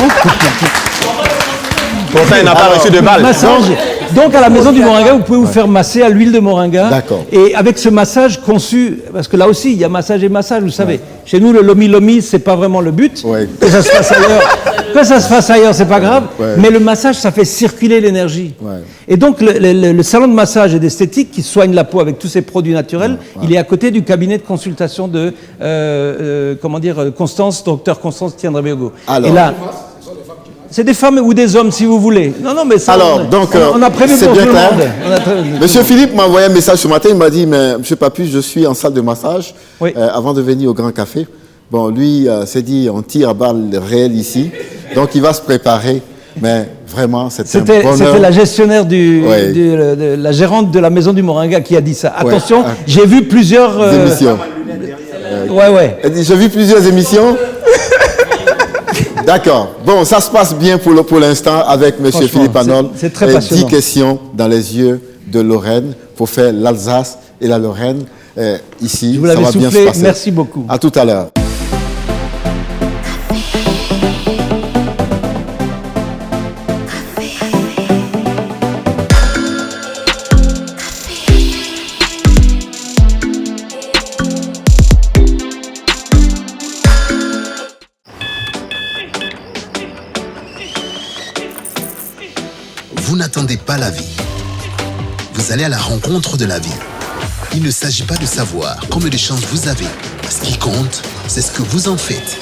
Pourtant, il n'a pas reçu de balles. Donc, à la Maison du Moringa, vous pouvez vous faire masser à l'huile de moringa. D'accord. Et avec ce massage conçu, parce que là aussi, il y a massage et massage, vous savez. Chez nous, le lomi-lomi, c'est pas vraiment le but. Que ça se fasse ailleurs. Que ça se fasse ailleurs, c'est pas grave. Mais le massage, ça fait circuler l'énergie. Et donc, le salon de massage et d'esthétique qui soigne la peau avec tous ces produits naturels, il est à côté du cabinet de consultation de, docteur Constance Tiendra-Biogo. Et là, c'est des femmes ou des hommes, si vous voulez. Non, mais ça, on a prévu pour tout le monde. Monsieur Philippe m'a envoyé un message ce matin, il m'a dit, mais Monsieur Papus, je suis en salle de massage, avant de venir au Grand Café. Bon, lui s'est dit, on tire à balles réelles ici, donc il va se préparer. Mais vraiment, c'était un bonheur. C'était la gestionnaire la gérante de la Maison du Moringa qui a dit ça. Attention, j'ai vu plusieurs... émissions. J'ai vu plusieurs émissions. D'accord. Bon, ça se passe bien pour l'instant avec M. Philippe Arnold. C'est très passionnant. 10 questions dans les yeux de Lorraine pour faire l'Alsace et la Lorraine. Ici, je vous l'avais soufflé. Bien se passer. Merci beaucoup. À tout à l'heure. Vous n'attendez pas la vie. Vous allez à la rencontre de la vie. Il ne s'agit pas de savoir combien de chances vous avez. Ce qui compte, c'est ce que vous en faites.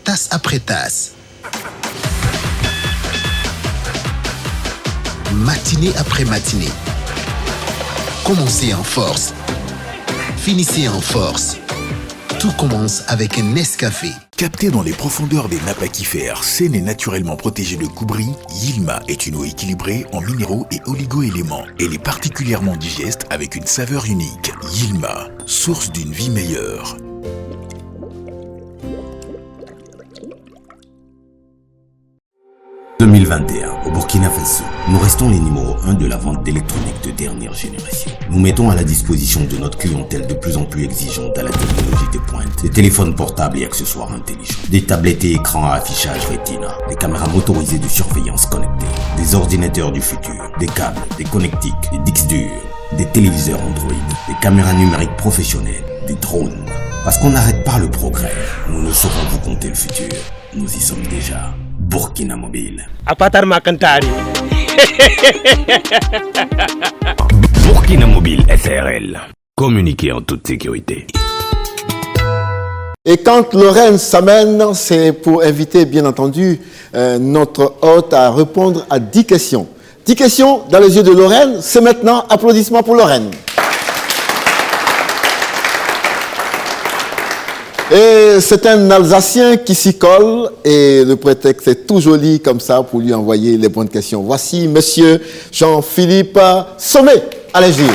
Tasse après tasse. Matinée après matinée. Commencez en force. Finissez en force. Tout commence avec un Nescafé. Capté dans les profondeurs des nappes aquifères, saine et naturellement protégée de coups bris, Yilma est une eau équilibrée en minéraux et oligo-éléments. Elle est particulièrement digeste avec une saveur unique. Yilma, source d'une vie meilleure. En 2021, au Burkina Faso, nous restons les numéros 1 de la vente d'électronique de dernière génération. Nous mettons à la disposition de notre clientèle de plus en plus exigeante à la technologie de pointe, des téléphones portables et accessoires intelligents, des tablettes et écrans à affichage Retina, des caméras motorisées de surveillance connectée, des ordinateurs du futur, des câbles, des connectiques, des disques durs, des téléviseurs Android, des caméras numériques professionnelles, des drones. Parce qu'on n'arrête pas le progrès, nous ne saurons vous compter le futur. Nous y sommes déjà. Burkina Mobile. Apatar Makantari. Burkina Mobile SRL. Communiquer en toute sécurité. Et quand Lorraine s'amène, c'est pour inviter, bien entendu, notre hôte à répondre à 10 questions. 10 questions dans les yeux de Lorraine. C'est maintenant. Applaudissements pour Lorraine. Et c'est un Alsacien qui s'y colle et le prétexte est tout joli comme ça pour lui envoyer les bonnes questions. Voici Monsieur Jean-Philippe Sommet. Allez-y.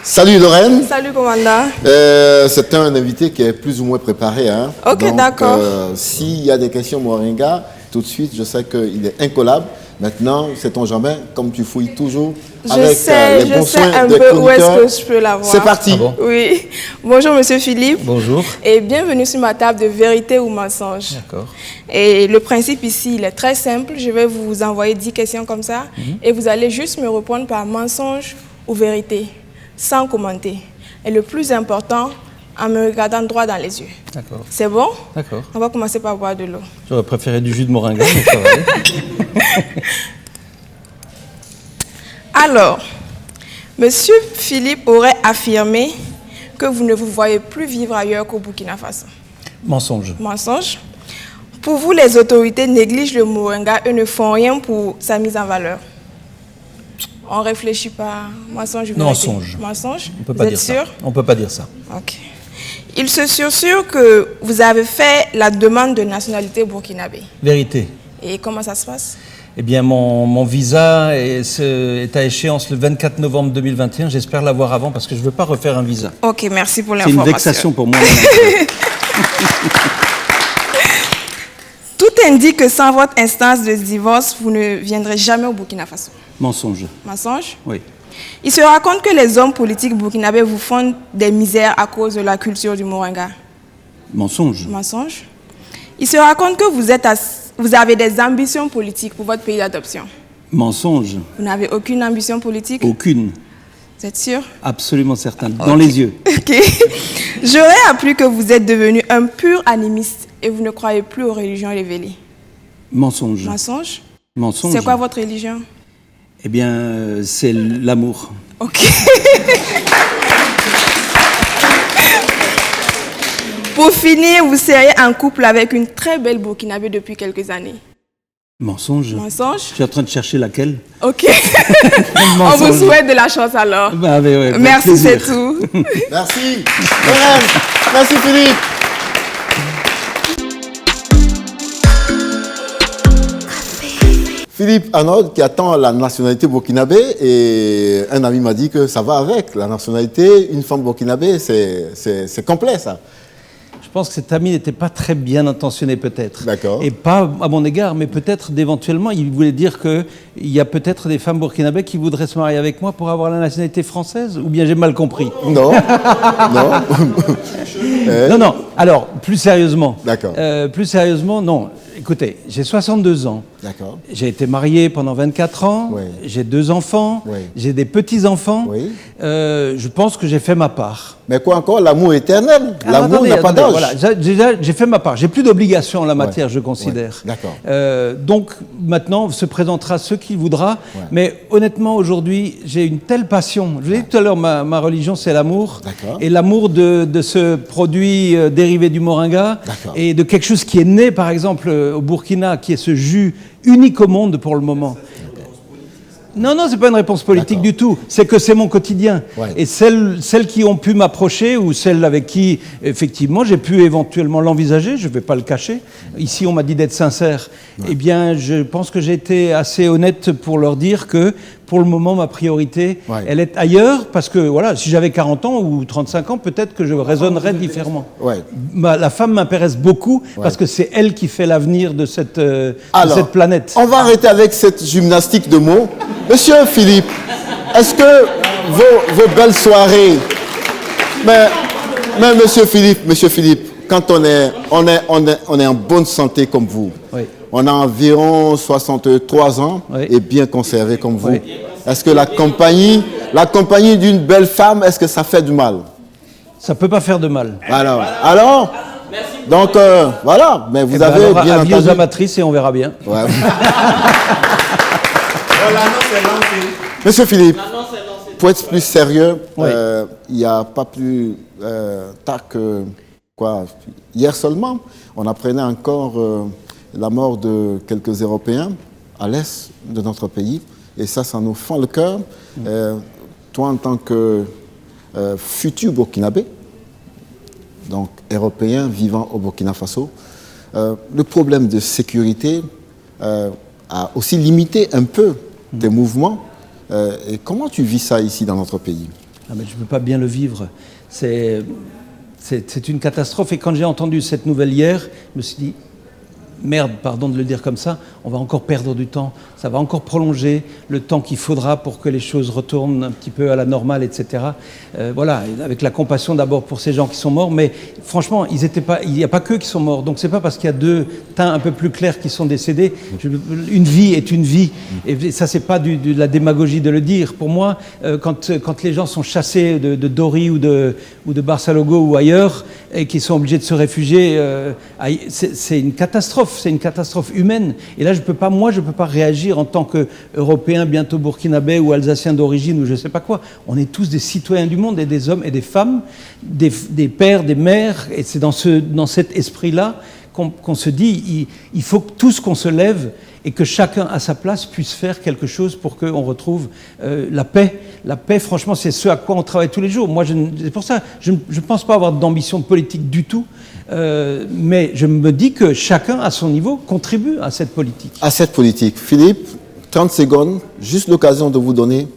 Salut Lorraine. Salut commandant. C'est un invité qui est plus ou moins préparé. Hein? Ok, d'accord. S'il y a des questions Moringa, tout de suite, je sais qu'il est incollable. Maintenant, sait-on jamais, comme tu fouilles toujours avec les bons soins un des peu où est-ce chroniqueurs. que je peux l'avoir. C'est parti. Ah bon? Oui. Bonjour Monsieur Philippe. Bonjour. Et bienvenue sur ma table de vérité ou mensonge. D'accord. Et le principe ici, il est très simple. Je vais vous envoyer 10 questions comme ça. Et vous allez juste me répondre par mensonge ou vérité, sans commenter. Et le plus important, en me regardant droit dans les yeux. D'accord. C'est bon? D'accord. On va commencer par boire de l'eau. J'aurais préféré du jus de moringa, mais ça va aller. Alors, Monsieur Philippe aurait affirmé que vous ne vous voyez plus vivre ailleurs qu'au Burkina Faso. Mensonge. Mensonge. Pour vous, les autorités négligent le moringa et ne font rien pour sa mise en valeur. On ne réfléchit pas. Mensonge ou vérité? Mensonge. Mensonge. On peut pas vous dire êtes sûr? ça. On peut pas dire ça. Ok. Il se sursure que vous avez fait la demande de nationalité burkinabé. Vérité. Et comment ça se passe? Eh bien, mon visa est à échéance le 24 novembre 2021. J'espère l'avoir avant parce que je ne veux pas refaire un visa. Ok, merci pour C'est l'information. une vexation pour moi. Tout indique que sans votre instance de divorce, vous ne viendrez jamais au Burkina Faso. Mensonge. Mensonge? Oui. Il se raconte que les hommes politiques burkinabés vous font des misères à cause de la culture du moringa. Mensonge. Mensonge. Il se raconte que vous avez des ambitions politiques pour votre pays d'adoption. Mensonge. Vous n'avez aucune ambition politique? Aucune. Vous êtes sûr? Absolument certain. Dans les yeux. Ok. J'aurais appris que vous êtes devenu un pur animiste et vous ne croyez plus aux religions révélées. Mensonge. Mensonge? Mensonge. C'est quoi votre religion? Eh bien, c'est l'amour. Ok. Pour finir, vous seriez en couple avec une très belle burkinabé depuis quelques années. Mensonge. Mensonge? Je suis en train de chercher laquelle. Ok. On vous souhaite de la chance alors. Bah, ouais, merci, c'est tout. Merci. Merci Philippe. Philippe Arnaud qui attend la nationalité burkinabé et un ami m'a dit que ça va avec la nationalité. Une femme burkinabé, c'est complet ça. Je pense que cet ami n'était pas très bien intentionné peut-être. D'accord. Et pas à mon égard, mais peut-être d'éventuellement, il voulait dire qu'il y a peut-être des femmes burkinabées qui voudraient se marier avec moi pour avoir la nationalité française, ou bien j'ai mal compris? Non. Non. Non. Alors, plus sérieusement. D'accord. Plus sérieusement, non. Écoutez, j'ai 62 ans. D'accord. J'ai été marié pendant 24 ans. Oui. J'ai 2 enfants. Oui. J'ai des petits-enfants. Oui. Je pense que j'ai fait ma part. Mais quoi encore? L'amour éternel. L'amour n'a pas d'âge. Voilà, j'ai fait ma part. J'ai plus d'obligations en la matière, je considère. Ouais. D'accord. Donc, maintenant, se présentera ce qu'il voudra. Ouais. Mais honnêtement, aujourd'hui, j'ai une telle passion. Je vous l'ai dit tout à l'heure, ma religion, c'est l'amour. D'accord. Et l'amour de ce produit dérivé du moringa. D'accord. Et de quelque chose qui est né, par exemple, au Burkina, qui est ce jus unique au monde pour le moment. Non, c'est pas une réponse politique du tout. C'est que c'est mon quotidien. Ouais. Et celles qui ont pu m'approcher ou celles avec qui, effectivement, j'ai pu éventuellement l'envisager, je ne vais pas le cacher. Ici, on m'a dit d'être sincère. Ouais. Eh bien, je pense que j'ai été assez honnête pour leur dire que, pour le moment, ma priorité, elle est ailleurs, parce que, voilà, si j'avais 40 ans ou 35 ans, peut-être que je raisonnerais différemment. Ouais. La femme m'intéresse beaucoup, parce que c'est elle qui fait l'avenir de cette planète. On va arrêter avec cette gymnastique de mots. Monsieur Philippe, est-ce que vos belles soirées... Mais Monsieur Philippe, quand on est en bonne santé comme vous, on a environ 63 ans et bien conservé comme vous, est-ce que la compagnie d'une belle femme, est-ce que ça fait du mal? Ça ne peut pas faire de mal. Alors donc, voilà, mais vous avez bien entendu... aux amatrices et on verra bien. Ouais. Monsieur Philippe, pour être plus sérieux, il n'y a pas plus tard que hier seulement, on apprenait encore la mort de quelques Européens à l'est de notre pays, et ça nous fend le cœur. Toi, en tant que futur burkinabé, donc européen vivant au Burkina Faso, le problème de sécurité a aussi limité un peu tes mouvements. Et comment tu vis ça ici dans notre pays? Mais je ne peux pas bien le vivre. C'est une catastrophe. Et quand j'ai entendu cette nouvelle hier, je me suis dit, merde, pardon de le dire comme ça, on va encore perdre du temps. Ça va encore prolonger le temps qu'il faudra pour que les choses retournent un petit peu à la normale, etc. Voilà, avec la compassion d'abord pour ces gens qui sont morts, mais franchement, il n'y a pas qu'eux qui sont morts. Donc c'est pas parce qu'il y a deux teints un peu plus clairs qui sont décédés. Une vie est une vie. Et ça, c'est pas de la démagogie de le dire. Pour moi, quand les gens sont chassés de Dori ou de Barsalogo ou ailleurs, et qui sont obligés de se réfugier, c'est une catastrophe. C'est une catastrophe humaine. Et là, je peux pas réagir en tant qu'Européen, bientôt Burkinabé ou Alsacien d'origine ou je sais pas quoi. On est tous des citoyens du monde et des hommes et des femmes, des pères, des mères. Et c'est dans cet esprit-là qu'on se dit, il faut que tous qu'on se lève et que chacun à sa place puisse faire quelque chose pour qu'on retrouve la paix. La paix, franchement, c'est ce à quoi on travaille tous les jours. Moi, c'est pour ça, je ne pense pas avoir d'ambition politique du tout, mais je me dis que chacun, à son niveau, contribue à cette politique. À cette politique. Philippe, 30 secondes, juste l'occasion de vous donner,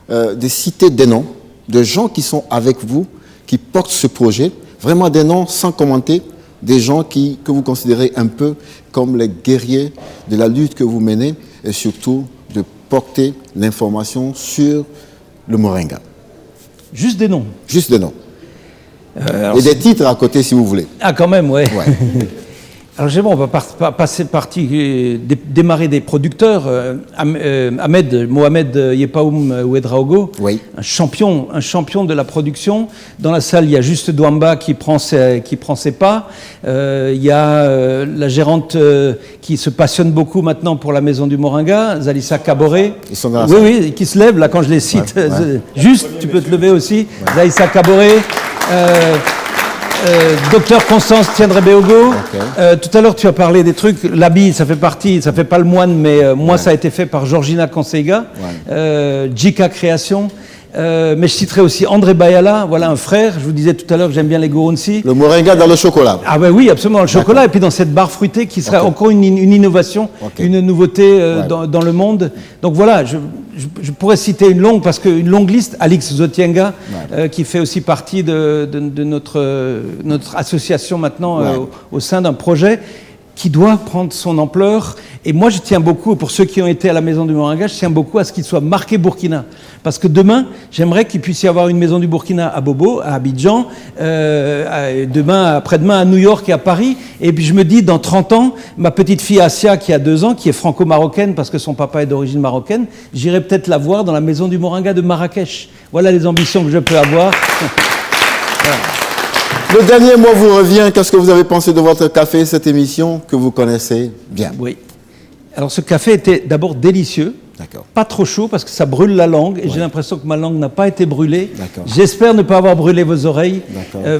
de citer des noms de gens qui sont avec vous, qui portent ce projet, vraiment des noms sans commenter, des gens que vous considérez un peu comme les guerriers de la lutte que vous menez et surtout de porter l'information sur le Moringa. Juste des noms? Juste des noms. Et des titres à côté si vous voulez. Ah quand même, ouais. Alors on va démarrer des producteurs. Mohamed Yepaoum Ouedraogo, oui. un champion de la production. Dans la salle, il y a juste Douamba qui prend ses pas. Il y a la gérante qui se passionne beaucoup maintenant pour la maison du Moringa, Zalissa Kaboré. Ils sont dans la salle. Oui, qui se lève là quand je les cite. Ouais. Juste, tu peux te lever aussi. Ouais. Zalissa Kaboré. Docteur Constance Tiendré-Béogo, tout à l'heure tu as parlé des trucs, l'habit ça fait pas le moine, mais moi ça a été fait par Georgina Conseiga, Jika Création, mais je citerai aussi André Bayala, voilà un frère, je vous disais tout à l'heure que j'aime bien les Goronsi. Le Moringa dans le chocolat. Ah ben oui, absolument, le chocolat, et puis dans cette barre fruitée qui sera encore une innovation, une nouveauté dans le monde. Donc voilà, je pourrais citer une longue liste, Alix Zotienga, qui fait aussi partie de notre association maintenant au sein d'un projet qui doit prendre son ampleur. Et moi, je tiens beaucoup, pour ceux qui ont été à la Maison du Moringa, je tiens beaucoup à ce qu'il soit marqué Burkina. Parce que demain, j'aimerais qu'il puisse y avoir une Maison du Burkina à Bobo, à Abidjan, après-demain à New York et à Paris. Et puis je me dis, dans 30 ans, ma petite fille Asia, qui a 2 ans, qui est franco-marocaine parce que son papa est d'origine marocaine, j'irai peut-être la voir dans la Maison du Moringa de Marrakech. Voilà les ambitions que je peux avoir. Voilà. Le dernier mot vous revient. Qu'est-ce que vous avez pensé de votre café, cette émission que vous connaissez bien? Oui. Alors ce café était d'abord délicieux. D'accord. Pas trop chaud parce que ça brûle la langue et j'ai l'impression que ma langue n'a pas été brûlée. J'espère ne pas avoir brûlé vos oreilles.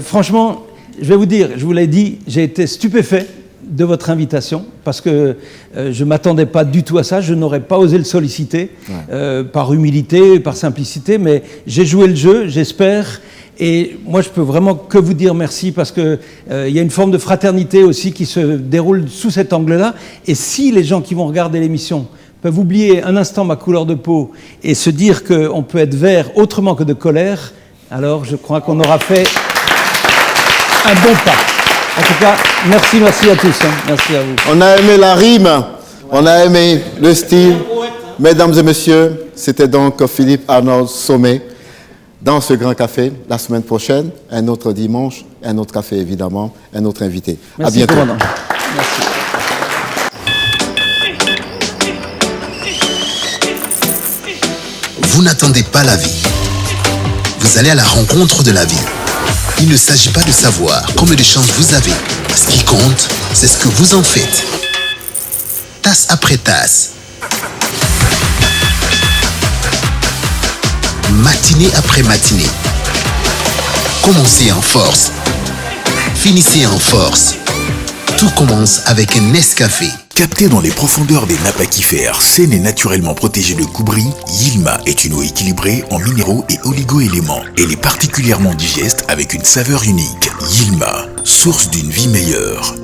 Franchement, je vais vous dire, je vous l'ai dit, j'ai été stupéfait de votre invitation parce que je ne m'attendais pas du tout à ça. Je n'aurais pas osé le solliciter par humilité, par simplicité, mais j'ai joué le jeu, j'espère. Et moi, je peux vraiment que vous dire merci parce que y a une forme de fraternité aussi qui se déroule sous cet angle-là. Et si les gens qui vont regarder l'émission peuvent oublier un instant ma couleur de peau et se dire qu'on peut être vert autrement que de colère, alors je crois qu'on aura fait un bon pas. En tout cas, merci à tous. Merci à vous. On a aimé la rime, on a aimé le style. Mesdames et messieurs, c'était donc Philippe Arnold Sommet. Dans ce grand café, la semaine prochaine, un autre dimanche, un autre café évidemment, un autre invité. Merci, à bientôt. Merci. Vous n'attendez pas la vie. Vous allez à la rencontre de la vie. Il ne s'agit pas de savoir combien de chances vous avez. Ce qui compte, c'est ce que vous en faites. Tasse après tasse. Matinée après matinée. Commencez en force. Finissez en force. Tout commence avec un Nescafé. Captée dans les profondeurs des nappes aquifères, saine et naturellement protégée de couperie, Yilma est une eau équilibrée en minéraux et oligo-éléments. Elle est particulièrement digeste avec une saveur unique. Yilma, source d'une vie meilleure.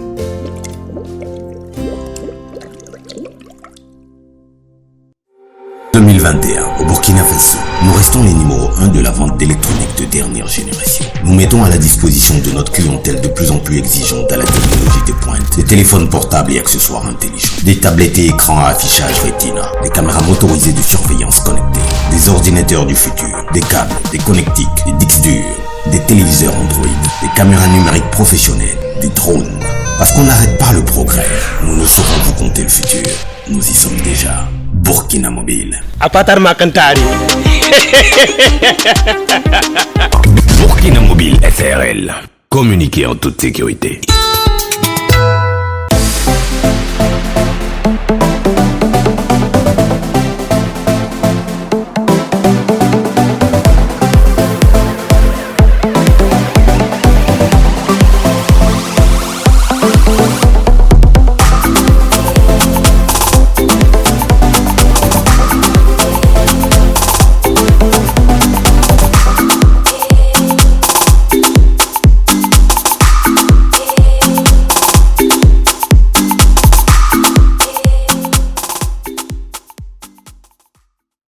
En 2021, au Burkina Faso, nous restons les numéros 1 de la vente d'électronique de dernière génération. Nous mettons à la disposition de notre clientèle de plus en plus exigeante à la technologie de pointe des téléphones portables et accessoires intelligents, des tablettes et écrans à affichage Retina, des caméras motorisées de surveillance connectées, des ordinateurs du futur, des câbles, des connectiques, des disques durs, des téléviseurs Android, des caméras numériques professionnelles, des drones. Parce qu'on n'arrête pas le progrès, nous ne saurons vous compter le futur. Nous y sommes déjà. Burkina Mobile. Apatar Makantari. Burkina Mobile SRL. Communiquer en toute sécurité.